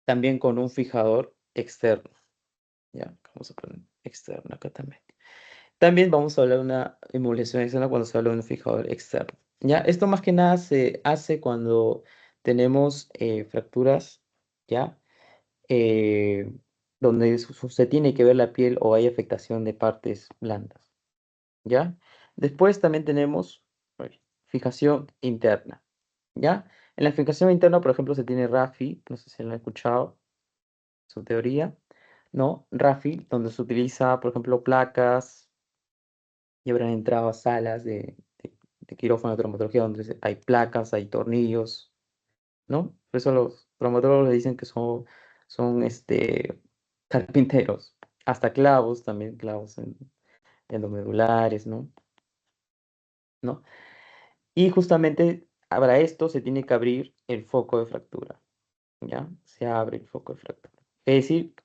también con un fijador externo, ¿ya? Vamos a poner externo acá también. También vamos a hablar de una inmovilización externa cuando se habla de un fijador externo. ¿Ya? Esto más que nada se hace cuando tenemos fracturas, ¿ya? Eh, donde se tiene que ver la piel o hay afectación de partes blandas, ¿ya? Después también tenemos fijación interna, ¿ya? En la fijación interna, por ejemplo, se tiene RAFI, no sé si lo han escuchado, su teoría, ¿no? RAFI, donde se utiliza, por ejemplo, placas y habrán entrado a salas de quirófano de traumatología donde hay placas, hay tornillos, ¿no? Por eso los traumatólogos le dicen que son carpinteros. Hasta clavos también, clavos endomedulares, ¿no? ¿No? Y justamente para esto se tiene que abrir el foco de fractura, ¿ya? Se abre el foco de fractura. Es decir,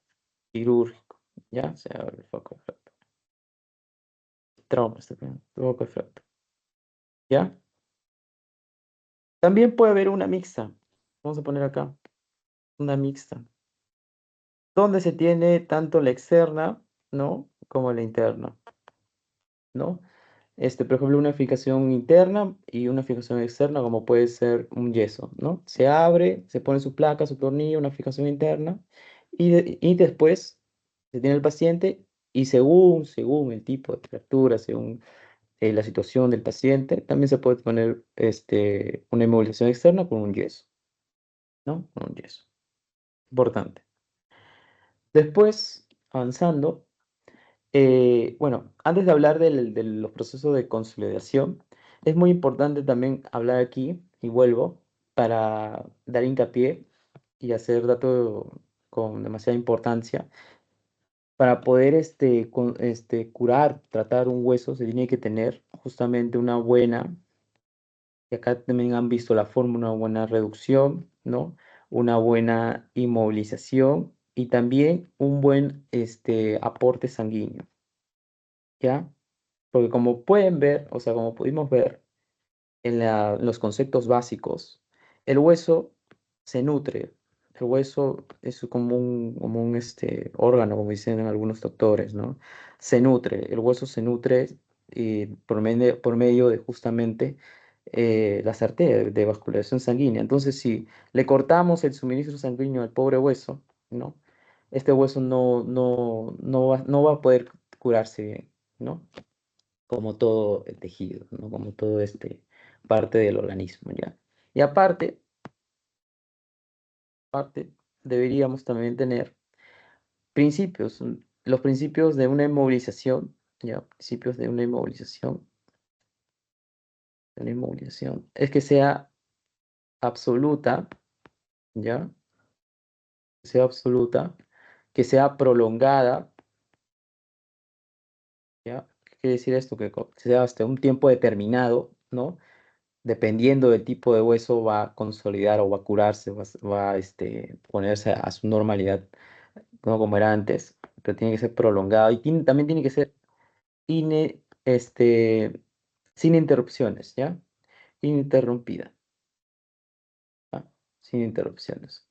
quirúrgico, ¿ya? Se abre el foco de fractura. Trauma, foco de fractura, ¿ya? También puede haber una mixta. Vamos a poner acá, una mixta. donde se tiene tanto la externa, ¿no? Como la interna, ¿no? Por ejemplo, una fijación interna y una fijación externa, como puede ser un yeso, ¿no? Se abre, se pone su placa, su tornillo, una fijación interna, y después se tiene el paciente, y según el tipo de fractura, según la situación del paciente, también se puede poner una inmovilización externa con un yeso, ¿no? Con un yeso. Importante. Después, avanzando, bueno, antes de hablar de los procesos de consolidación, es muy importante también hablar aquí, y vuelvo, para dar hincapié y hacer dato con demasiada importancia. Para poder curar, tratar un hueso, se tiene que tener justamente una buena, y acá también han visto la forma, una buena reducción, ¿no? Una buena inmovilización y también un buen aporte sanguíneo, ¿ya? Porque como pueden ver, o sea, como pudimos ver en los conceptos básicos, el hueso se nutre. El hueso es como un órgano, como dicen algunos doctores, ¿no? Se nutre. El hueso se nutre por medio de justamente las arterias de vascularización sanguínea. Entonces, si le cortamos el suministro sanguíneo al pobre hueso, ¿no? Este hueso no va a poder curarse bien, ¿no? Como todo el tejido, ¿no? Como todo parte del organismo, ¿ya? Y aparte, deberíamos también tener principios, los principios de una inmovilización, ¿ya? Principios de una inmovilización, es que sea absoluta, ¿ya? Que sea absoluta, que sea prolongada, ¿ya? ¿Qué quiere decir esto? Que sea hasta un tiempo determinado, ¿no? Dependiendo del tipo de hueso, va a consolidar o va a curarse, va a ponerse a su normalidad, no como era antes, pero tiene que ser prolongado y también tiene que ser ine- este, sin interrupciones, ¿ya? Ininterrumpida, ¿ya? Sin interrupciones.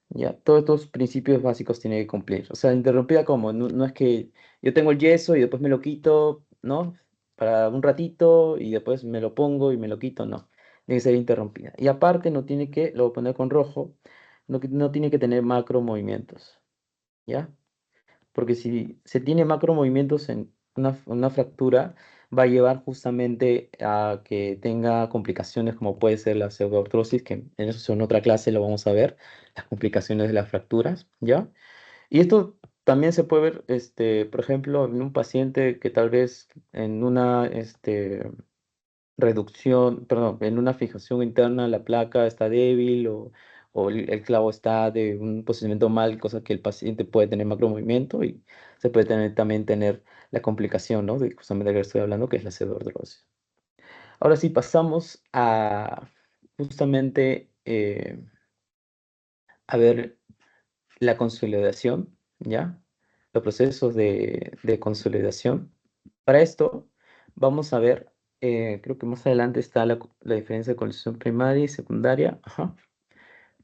Ya, todos estos principios básicos tiene que cumplir. O sea, interrumpida como, no es que yo tengo el yeso y después me lo quito, ¿no? Para un ratito y después me lo pongo y me lo quito, no. Tiene que ser interrumpida. Y aparte no tiene que, lo voy a poner con rojo, no tiene que tener macro movimientos, ¿ya? Porque si se tiene macro movimientos en una fractura, va a llevar justamente a que tenga complicaciones como puede ser la pseudoartrosis, que en eso en otra clase lo vamos a ver, las complicaciones de las fracturas, ¿ya? Y esto también se puede ver, por ejemplo, en un paciente que tal vez en una reducción, perdón, en una fijación interna la placa está débil o el clavo está de un posicionamiento mal, cosa que el paciente puede tener macromovimiento y se puede también tener la complicación, ¿no? De justamente de la que estoy hablando, que es la pseudoartrosis. Ahora sí, pasamos a justamente a ver la consolidación, ¿ya? Los procesos de consolidación. Para esto, vamos a ver, creo que más adelante está la diferencia de consolidación primaria y secundaria. Ajá.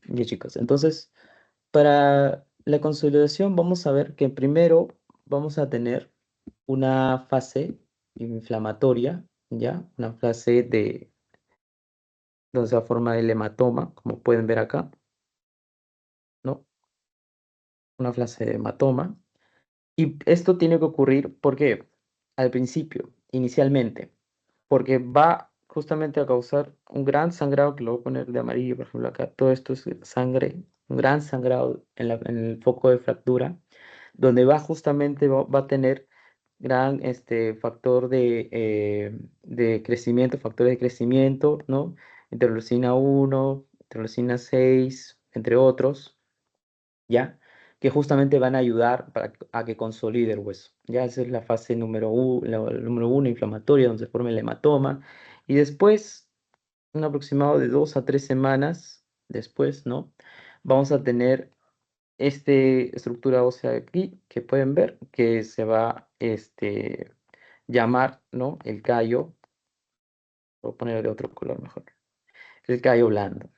Ya, chicos. Entonces, para la consolidación, vamos a ver que primero vamos a tener una fase inflamatoria, ¿ya? Una fase donde se va a formar el hematoma, como pueden ver acá, ¿no? Una fase de hematoma. Y esto tiene que ocurrir porque al principio, inicialmente, porque va justamente a causar un gran sangrado, que lo voy a poner de amarillo, por ejemplo, acá, todo esto es sangre, un gran sangrado en el foco de fractura, donde va a tener gran factor de crecimiento, factores de crecimiento, ¿no? Interleucina 1, interleucina 6, entre otros, ¿ya? Que justamente van a ayudar a que consolide el hueso. Ya esa es la fase número 1 inflamatoria, donde se forma el hematoma. Y después, un aproximado de 2 a 3 semanas después, ¿no? Vamos a tener esta estructura ósea de aquí, que pueden ver, que se va a llamar, ¿no? El callo. Voy a poner de otro color mejor. El callo blando,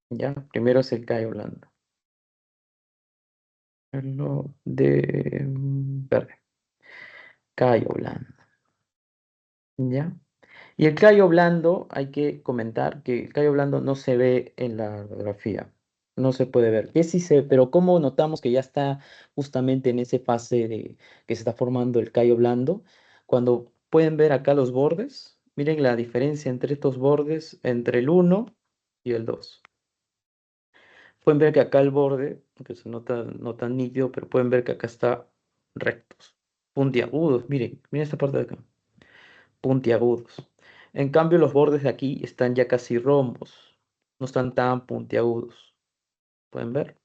¿ya? Primero es el callo blando. Lo de verde. Callo blando. ¿Ya? Y el callo blando, hay que comentar que el callo blando no se ve en la radiografía. No se puede ver. Que sí se, pero ¿cómo notamos que ya está justamente en esa fase de que se está formando el callo blando? Cuando pueden ver acá los bordes, miren la diferencia entre estos bordes, entre el uno y el 2. Pueden ver que acá el borde, que se nota no tan nítido, pero pueden ver que acá está rectos, puntiagudos. Miren esta parte de acá, puntiagudos. En cambio, los bordes de aquí están ya casi rombos, no están tan puntiagudos. ¿Pueden ver?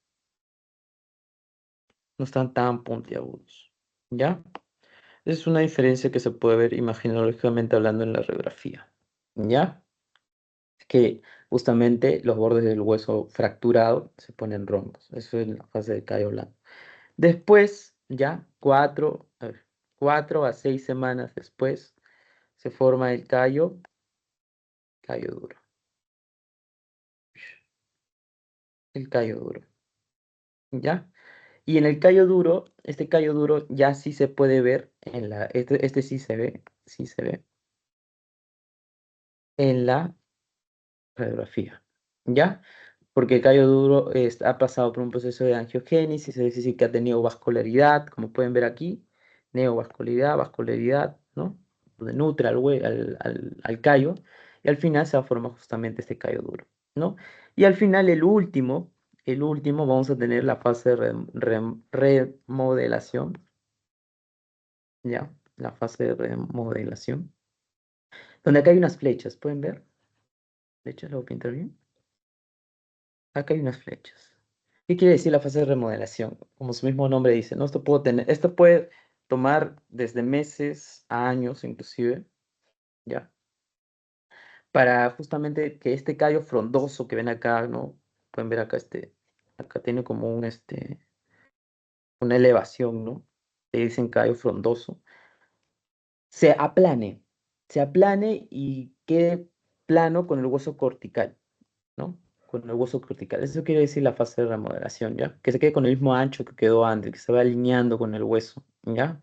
No están tan puntiagudos. ¿Ya? Esa es una diferencia que se puede ver imaginológicamente hablando en la radiografía. ¿Ya? Que justamente los bordes del hueso fracturado se ponen rombos. Eso es la fase de callo blando. Después, ya 4 a 6 semanas después, se forma el callo duro. El callo duro, ¿ya? Y en el callo duro, este callo duro ya sí se puede ver este sí se ve en la radiografía, ¿ya? Porque el callo duro ha pasado por un proceso de angiogénesis, es decir, que ha tenido vascularidad, como pueden ver aquí, neovascularidad, vascularidad, ¿no? Donde nutre al callo, y al final se va a formar justamente este callo duro, ¿no? Y al final, el último, vamos a tener la fase de remodelación, ¿ya? La fase de remodelación, donde acá hay unas flechas, ¿pueden ver? Flechas, ¿lo voy a pintar bien? Acá hay unas flechas. ¿Qué quiere decir la fase de remodelación? Como su mismo nombre dice, ¿no? Esto puede tomar desde meses a años inclusive, ¿ya? Para justamente que este callo frondoso que ven acá, ¿no? Pueden ver acá acá tiene como una elevación, ¿no? Le dicen callo frondoso. Se aplane, se aplane y quede plano con el hueso cortical, ¿no? Con el hueso cortical. Eso quiere decir la fase de remodelación, ¿ya? Que se quede con el mismo ancho que quedó antes, que se va alineando con el hueso, ¿ya?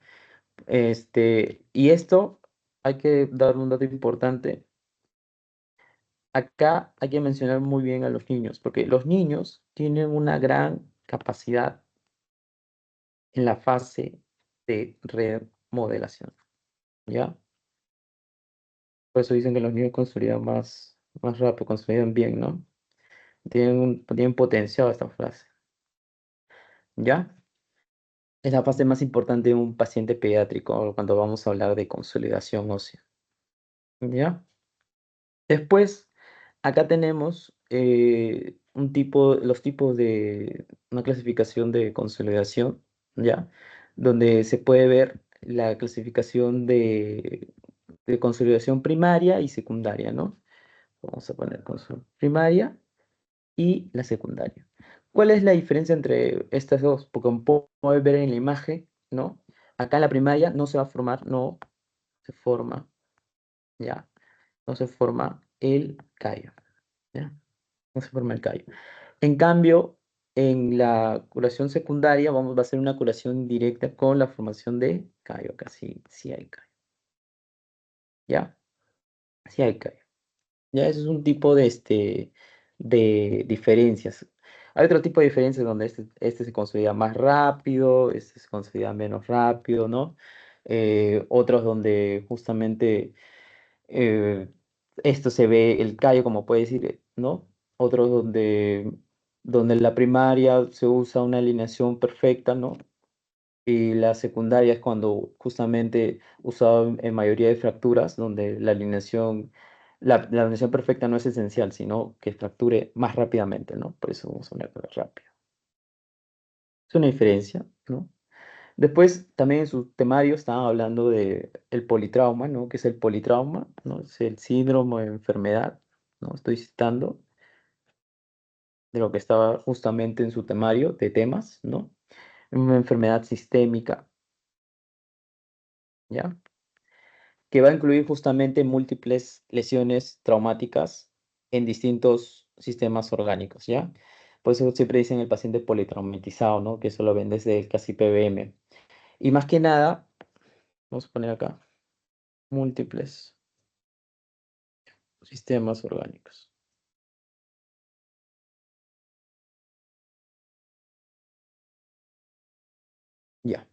Y esto hay que dar un dato importante. Acá hay que mencionar muy bien a los niños, porque los niños tienen una gran capacidad en la fase de remodelación, ¿ya? Por eso dicen que los niños consolidan más rápido, consolidan bien, ¿no? Tienen potenciado esta frase, ¿ya? Es la fase más importante de un paciente pediátrico cuando vamos a hablar de consolidación ósea. ¿Ya? Después, acá tenemos los tipos de una clasificación de consolidación, ¿ya? Donde se puede ver la clasificación de consolidación primaria y secundaria, ¿no? Vamos a poner consolidación primaria y la secundaria. ¿Cuál es la diferencia entre estas dos? Porque como pueden ver en la imagen, ¿no? Acá en la primaria no se va a formar, no se forma, ¿ya? No se forma el callo, ¿ya? No se forma el callo. En cambio, en la curación secundaria va a ser una curación directa con la formación de callo. Acá sí hay callo, ¿ya? Sí hay callo. Ya, eso es un tipo de diferencias. Hay otro tipo de diferencias donde este se consolida más rápido, este se consolida menos rápido, ¿no? Otros donde justamente eh, esto se ve el callo, como puede decir, ¿no? Otros donde en la primaria se usa una alineación perfecta, ¿no? Y la secundaria es cuando justamente usado en mayoría de fracturas, donde la alineación perfecta no es esencial, sino que fracture más rápidamente, ¿no? Por eso vamos a una cosa rápida. Es una diferencia, ¿no? Después, también en su temario estaban hablando de el politrauma, ¿no? ¿Qué es el politrauma? ¿No? Es el síndrome de enfermedad, ¿no? Estoy citando de lo que estaba justamente en su temario de temas, ¿no? Una enfermedad sistémica, ¿ya? Que va a incluir justamente múltiples lesiones traumáticas en distintos sistemas orgánicos, ¿ya? Por eso siempre dicen el paciente politraumatizado, ¿no? Que eso lo ven desde el casi PBM. Y más que nada, vamos a poner acá, múltiples sistemas orgánicos. Ya.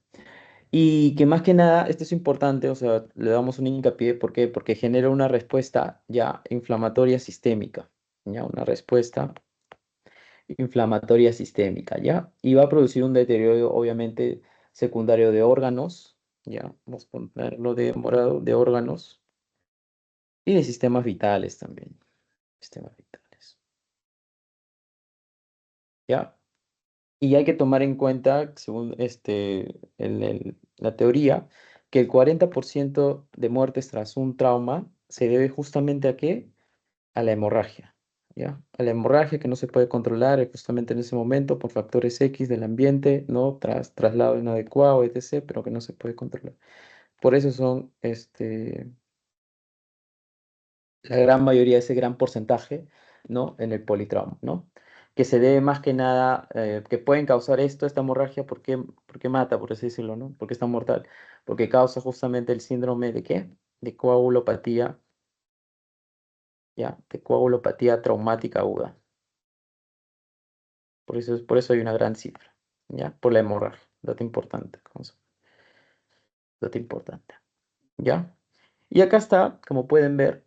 Y que más que nada, esto es importante, o sea, le damos un hincapié, ¿por qué? Porque genera una respuesta ya inflamatoria sistémica, ya, una respuesta inflamatoria sistémica, ¿ya? Y va a producir un deterioro, obviamente, secundario de órganos, ¿ya? Vamos a ponerlo de morado, de órganos y de sistemas vitales también, sistemas vitales, ¿ya? Y hay que tomar en cuenta, según la teoría, que el 40% de muertes tras un trauma se debe justamente a qué? A la hemorragia, ¿ya? A la hemorragia que no se puede controlar justamente en ese momento por factores X del ambiente, ¿no? Traslado inadecuado, etc., pero que no se puede controlar. Por eso son, la gran mayoría, ese gran porcentaje, ¿no? En el politrauma, ¿no? Que se debe más que nada, que pueden causar esto, esta hemorragia, ¿por qué mata, por así decirlo, ¿no? Porque está mortal. Porque causa justamente el síndrome de ¿qué? De coagulopatía, ¿ya? De coagulopatía traumática aguda. Por eso hay una gran cifra, ¿ya? Por la hemorragia. Dato importante, dato importante, ¿ya? Y acá está, como pueden ver,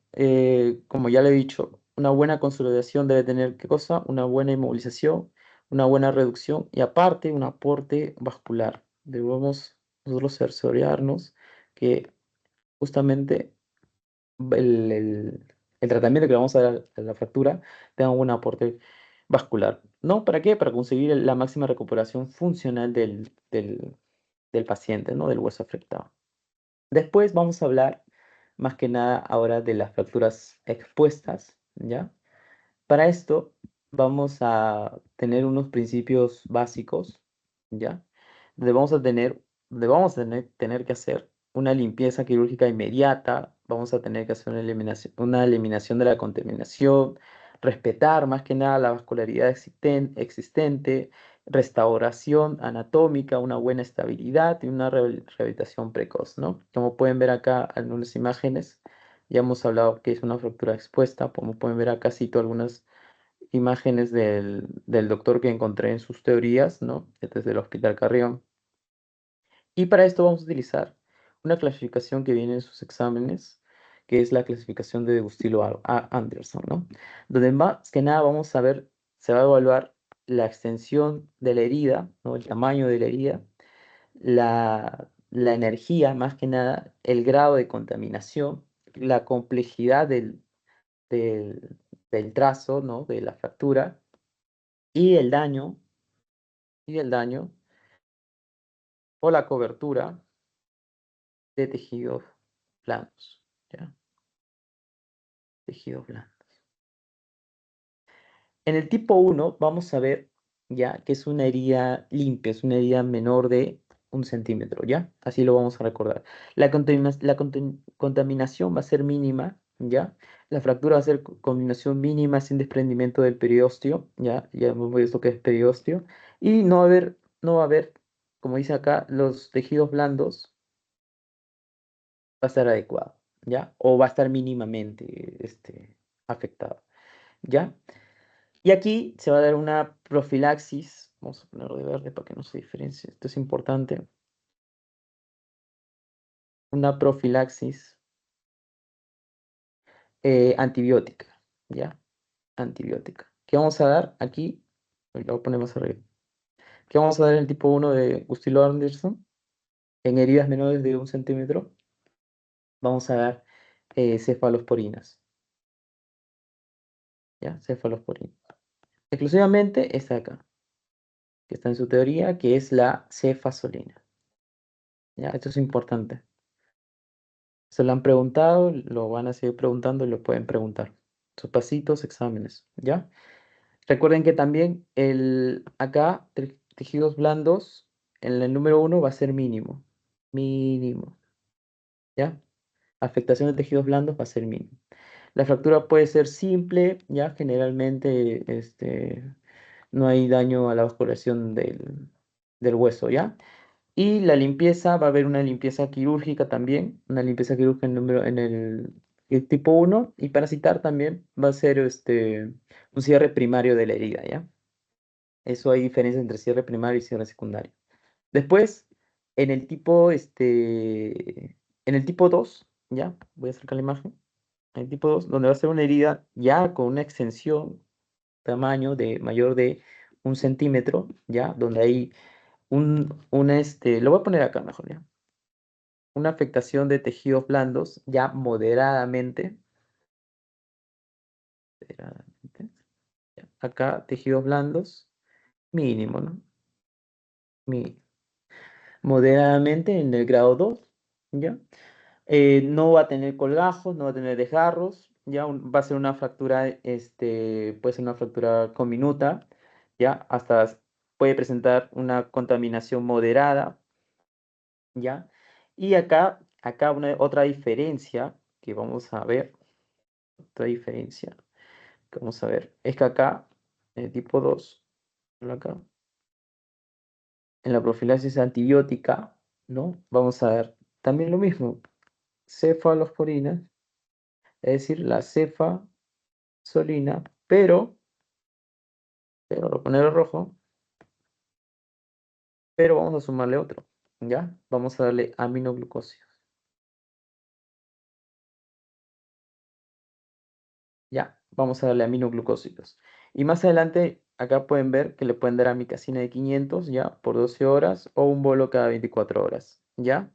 como ya le he dicho, una buena consolidación debe tener, ¿qué cosa? Una buena inmovilización, una buena reducción y aparte un aporte vascular. Debemos nosotros cerciorarnos que justamente el tratamiento que le vamos a dar a la fractura tenga un buen aporte vascular. ¿No? ¿Para qué? Para conseguir la máxima recuperación funcional del paciente, ¿no? Del hueso afectado. Después vamos a hablar más que nada ahora de las fracturas expuestas, ¿ya? Para esto vamos a tener unos principios básicos, ¿ya? Donde vamos a tener que hacer una limpieza quirúrgica inmediata, vamos a tener que hacer una eliminación de la contaminación, respetar más que nada la vascularidad existente, restauración anatómica, una buena estabilidad y una rehabilitación precoz, ¿no? Como pueden ver acá en unas imágenes, ya hemos hablado que es una fractura expuesta, como pueden ver acá cito algunas imágenes del doctor que encontré en sus teorías, ¿no? Este es del Hospital Carrión. Y para esto vamos a utilizar una clasificación que viene en sus exámenes, que es la clasificación de Degustilo-Anderson, ¿no? Donde más que nada vamos a ver, se va a evaluar la extensión de la herida, ¿no? El tamaño de la herida, la energía, más que nada, el grado de contaminación, la complejidad del, del trazo, ¿no? De la fractura y el daño, y el daño o la cobertura de tejidos blandos, ¿ya? Tejidos blandos. En el tipo 1 vamos a ver ya que es una herida limpia, es una herida menor de 1 centímetro, ¿ya? Así lo vamos a recordar. La contaminación va a ser mínima, ¿ya? La fractura va a ser combinación mínima sin desprendimiento del periósteo, ¿ya? Ya hemos visto que es periósteo. Y no va a haber, como dice acá, los tejidos blandos va a estar adecuado, ¿ya? O va a estar mínimamente afectado, ¿ya? Y aquí se va a dar una profilaxis, vamos a ponerlo de verde para que no se diferencie, esto es importante, una profilaxis antibiótica, ¿ya? Antibiótica. ¿Qué vamos a dar aquí? Lo ponemos arriba. ¿Qué vamos a dar en el tipo 1 de Gustilo Anderson? En heridas menores de 1 centímetro, vamos a dar cefalosporinas, ¿ya? Cefalosporinas. Exclusivamente esta de acá, que está en su teoría, que es la cefasolina. ¿Ya? Esto es importante. Se lo han preguntado, lo van a seguir preguntando y lo pueden preguntar. Sus pasitos, exámenes, ¿ya? Recuerden que también acá, tejidos blandos, en el número 1 va a ser mínimo. Mínimo, ¿ya? Afectación de tejidos blandos va a ser mínimo. La fractura puede ser simple, ¿ya? Generalmente, no hay daño a la vasculación del hueso, ¿ya? Y la limpieza, va a haber una limpieza quirúrgica también, una limpieza quirúrgica el tipo 1, y para citar también va a ser un cierre primario de la herida, ¿ya? Eso hay diferencia entre cierre primario y cierre secundario. Después, en el tipo, en el tipo 2, ¿ya? Voy a acercar la imagen. En el tipo 2, donde va a ser una herida ya con una extensión, tamaño de mayor de 1 centímetro, ¿ya? Donde hay lo voy a poner acá mejor, ¿ya? Una afectación de tejidos blandos ya moderadamente, ya. Acá tejidos blandos, mínimo, ¿no? Mi- Moderadamente en el grado 2, ¿ya? No va a tener colgajos, no va a tener desgarros, ya va a ser una fractura, puede ser una fractura comminuta, ya hasta puede presentar una contaminación moderada, ya. Y acá otra diferencia que vamos a ver, otra diferencia que vamos a ver, es que acá, en el tipo 2, acá, en la profilaxis antibiótica, ¿no? Vamos a ver también lo mismo, cefalosporina, es decir, la cefazolina, pero lo poner rojo, pero vamos a sumarle otro, ¿ya? Vamos a darle aminoglucósidos, ¿ya? Vamos a darle aminoglucósidos. Y más adelante, acá pueden ver que le pueden dar amicacina de 500, ¿ya? Por 12 horas o un bolo cada 24 horas, ¿ya?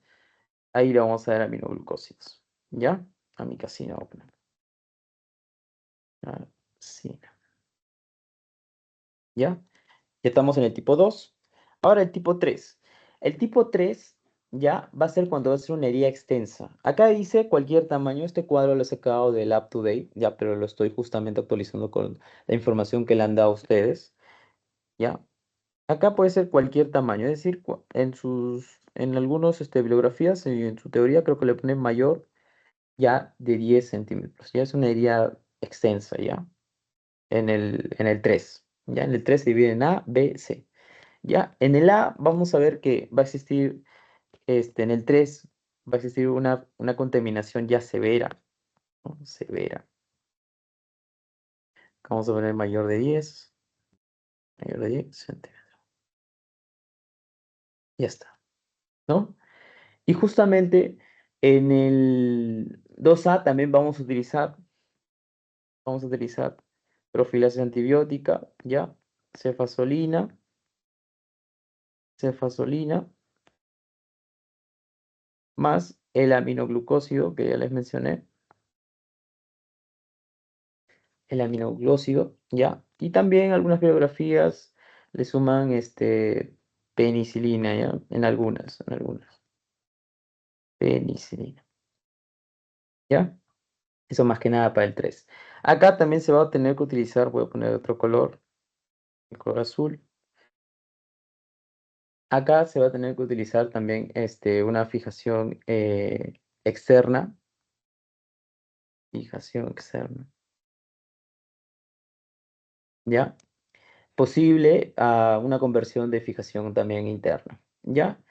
Ahí le vamos a dar aminoglucósidos, ¿ya? Amicacina, vamos a poner. Amicacina, ¿ya? Ya estamos en el tipo 2. Ahora el tipo 3. El tipo 3 ya va a ser cuando va a ser una herida extensa. Acá dice cualquier tamaño. Este cuadro lo he sacado del Up to Date, ya, pero lo estoy justamente actualizando con la información que le han dado a ustedes, ¿ya? Acá puede ser cualquier tamaño, es decir, en algunos bibliografías y en su teoría creo que le ponen mayor ya de 10 centímetros. Ya es una herida extensa, ¿ya? En el 3. Ya en el 3 se divide en A, B, C. Ya, en el A vamos a ver que va a existir, en el 3 va a existir una contaminación ya severa, ¿no? Severa. Vamos a poner mayor de 10 centímetros. Ya está, ¿no? Y justamente en el 2A también vamos a utilizar profilaxis antibiótica, ¿ya? Cefazolina, cefazolina, más el aminoglucósido que ya les mencioné, el aminoglócido, ¿ya? Y también algunas bibliografías le suman penicilina, ¿ya? En algunas. Penicilina, ¿ya? Eso más que nada para el 3. Acá también se va a tener que utilizar, voy a poner otro color, el color azul. Acá se va a tener que utilizar también una fijación externa, fijación externa, ¿ya? Posible a una conversión de fijación también interna, ¿ya?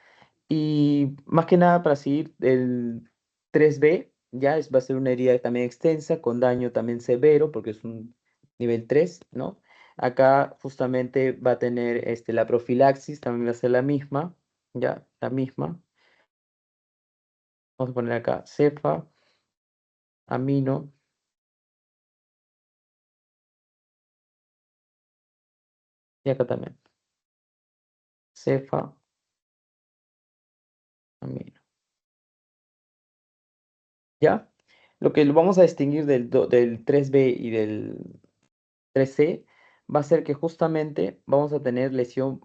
Y más que nada para seguir el 3B, va a ser una herida también extensa, con daño también severo, porque es un nivel 3, ¿no? Acá justamente va a tener la profilaxis, también va a ser la misma, ya, la misma. Vamos a poner acá cefa, amino, y acá también, cefa, amino, ¿ya? Lo que lo vamos a distinguir del 3B y del 3C va a ser que justamente vamos a tener lesión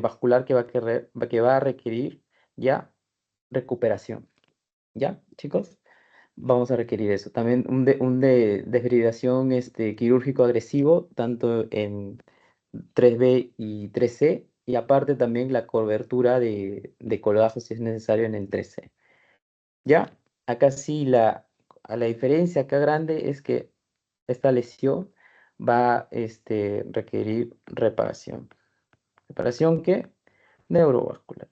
vascular que va a requerir ya recuperación. ¿Ya, chicos? Vamos a requerir eso. También desbridación quirúrgico agresivo, tanto en 3B y 3C, y aparte también la cobertura de colgajos si es necesario en el 3C. ¿Ya? Acá sí, a la diferencia acá grande es que esta lesión va a requerir reparación. ¿Reparación qué? Neurovascular.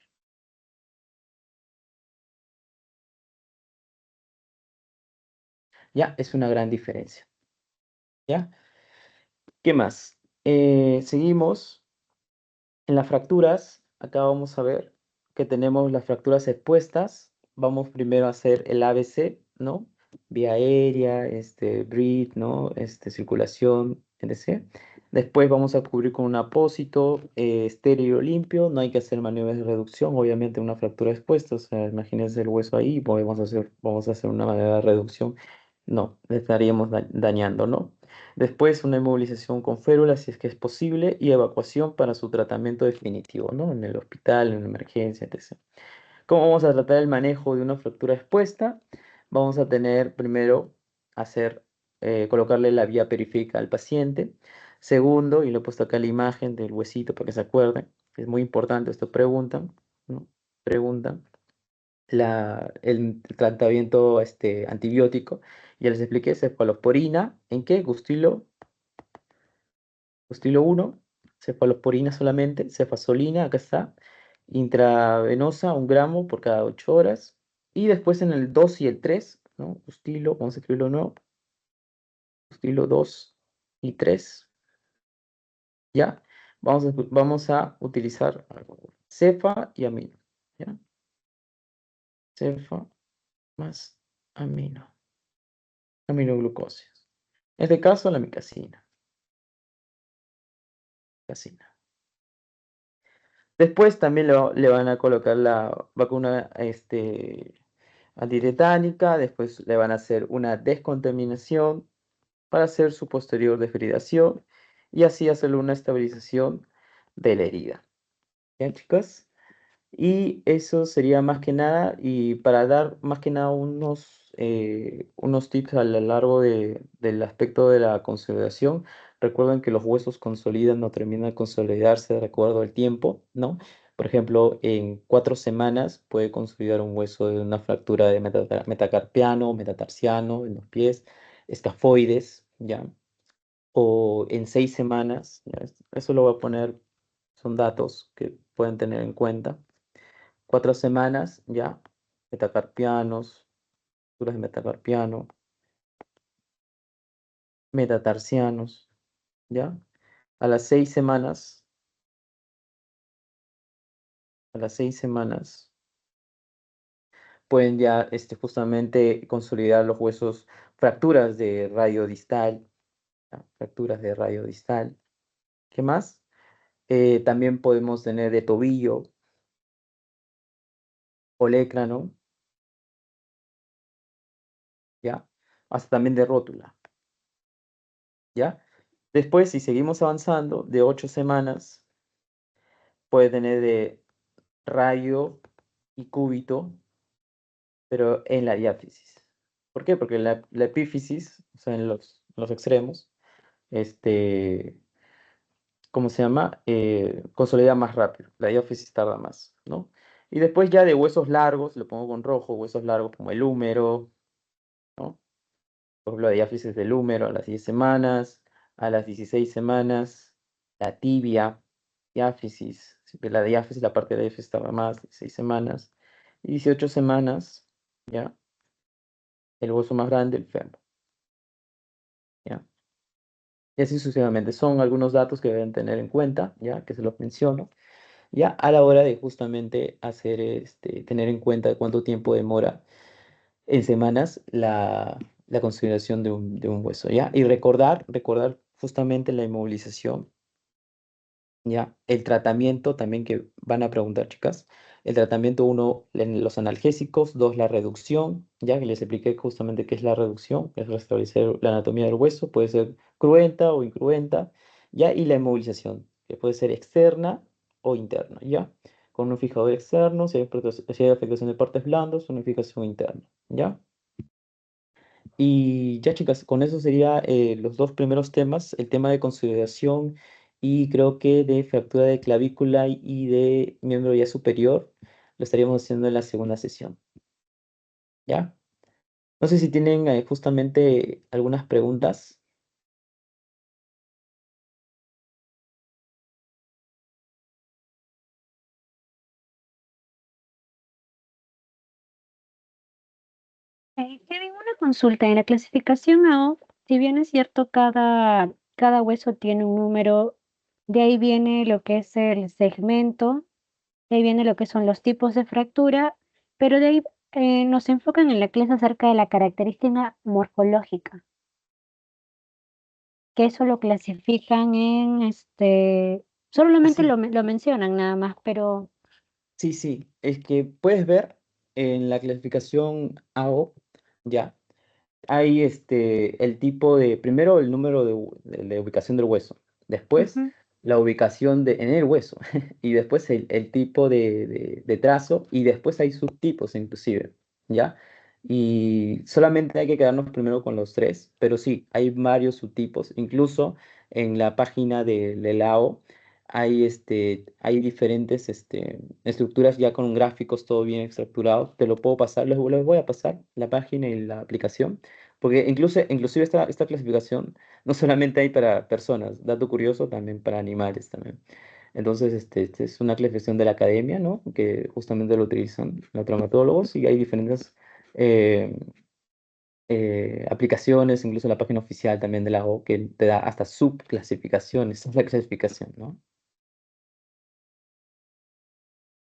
Ya, es una gran diferencia. ¿Ya? ¿Qué más? Seguimos en las fracturas. Acá vamos a ver que tenemos las fracturas expuestas. Vamos primero a hacer el ABC, ¿no? Vía aérea, breath, ¿no? Circulación, etc. Después vamos a cubrir con un apósito estéril o limpio. No hay que hacer maniobras de reducción, obviamente una fractura expuesta. O sea, imagínense el hueso ahí, vamos a hacer una maniobra de reducción. No, le estaríamos dañando, ¿no? Después una inmovilización con férula si es que es posible y evacuación para su tratamiento definitivo, ¿no? En el hospital, en la emergencia, etc. ¿Cómo vamos a tratar el manejo de una fractura expuesta? Vamos a tener primero colocarle la vía periférica al paciente. Segundo, y le he puesto acá la imagen del huesito para que se acuerden, es muy importante, esto preguntan, ¿no? Preguntan el tratamiento antibiótico. Ya les expliqué, cefalosporina, ¿en qué? Gustilo 1, cefalosporina solamente, cefazolina, acá está, intravenosa, 1 gramo por cada 8 horas. Y después en el 2 y el 3, ¿no? Gustilo, vamos a escribirlo nuevo, Gustilo 2 y 3, ¿ya? Vamos a utilizar cefa y amino, ¿ya? Cefa más amino, aminoglucósidos. En este caso, la micacina, casina. Después también le van a colocar la vacuna antitetánica, después le van a hacer una descontaminación para hacer su posterior deshidratación y así hacerle una estabilización de la herida. ¿Bien, chicos? Y eso sería más que nada, y para dar más que nada unos tips a lo largo del aspecto de la consolidación, recuerden que los huesos consolidan o terminan de consolidarse de acuerdo al tiempo, ¿no? Por ejemplo, en 4 semanas puede consolidar un hueso de una fractura de metacarpiano, metatarsiano en los pies, escafoides, ¿ya? O en 6 semanas, ¿ya? Eso lo voy a poner, son datos que pueden tener en cuenta. 4 semanas ya, metacarpianos, fracturas de metacarpiano, metatarsianos, ya. A las 6 semanas, a las 6 semanas, pueden ya justamente consolidar los huesos, fracturas de radio distal, ¿ya? Fracturas de radio distal. ¿Qué más? También podemos tener de tobillo, olecrano, ¿ya? Hasta también de rótula, ¿ya? Después, si seguimos avanzando, de 8 semanas, puede tener de radio y cúbito, pero en la diáfisis. ¿Por qué? Porque la epífisis, o sea, en los extremos, este, ¿cómo se llama? Consolida más rápido, la diáfisis tarda más, ¿no? Y después ya de huesos largos, lo pongo con rojo, huesos largos como el húmero, ¿no? Por ejemplo, la diáfisis del húmero a las 10 semanas, a las 16 semanas, la tibia, diáfisis, siempre la diáfisis, la parte de la diáfisis tarda más, 16 semanas, y 18 semanas, ¿ya? El hueso más grande, el fémur, ¿ya? Y así sucesivamente. Son algunos datos que deben tener en cuenta, ¿ya? Que se los menciono, ¿ya? A la hora de justamente tener en cuenta cuánto tiempo demora en semanas la consolidación de un hueso, ¿ya? Y recordar justamente la inmovilización, ¿ya? El tratamiento también que van a preguntar, chicas. El tratamiento, uno, los analgésicos, dos, la reducción, ya que les expliqué justamente qué es la reducción, es restablecer la anatomía del hueso, puede ser cruenta o incruenta, ¿ya? Y la inmovilización, que puede ser externa o interna, ¿ya? Con un fijador externo, si hay afectación de partes blandas, una fijación interna, ¿ya? Y ya, chicas, con eso sería los dos primeros temas, el tema de consolidación y creo que de fractura de clavícula y de miembro ya superior, lo estaríamos haciendo en la segunda sesión, ¿ya? No sé si tienen justamente algunas preguntas. Kevin, una consulta. En la clasificación AO, si bien es cierto, cada hueso tiene un número, de ahí viene lo que es el segmento, de ahí viene lo que son los tipos de fractura, pero de ahí nos enfocan en la clase acerca de la característica morfológica, que eso lo clasifican en solamente Así, lo mencionan nada más, pero sí, sí, es que puedes ver en la clasificación AO, ya, hay el tipo de, primero el número de ubicación del hueso, después ujú. la ubicación en el hueso, y después el tipo de trazo, y después hay subtipos inclusive, ¿ya? Y solamente hay que quedarnos primero con los tres, pero sí, hay varios subtipos, incluso en la página de LAO hay diferentes estructuras ya con gráficos, todo bien estructurado, te lo puedo pasar, les voy a pasar la página y la aplicación porque inclusive esta clasificación no solamente hay para personas, dato curioso, también para animales también. Entonces, este es una clasificación de la academia, ¿no? Que justamente lo utilizan los traumatólogos y hay diferentes eh, aplicaciones, incluso la página oficial también de la O, que te da hasta subclasificaciones, es la clasificación, ¿no?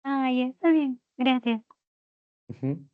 Ah, ya, está bien, gracias. Ujú.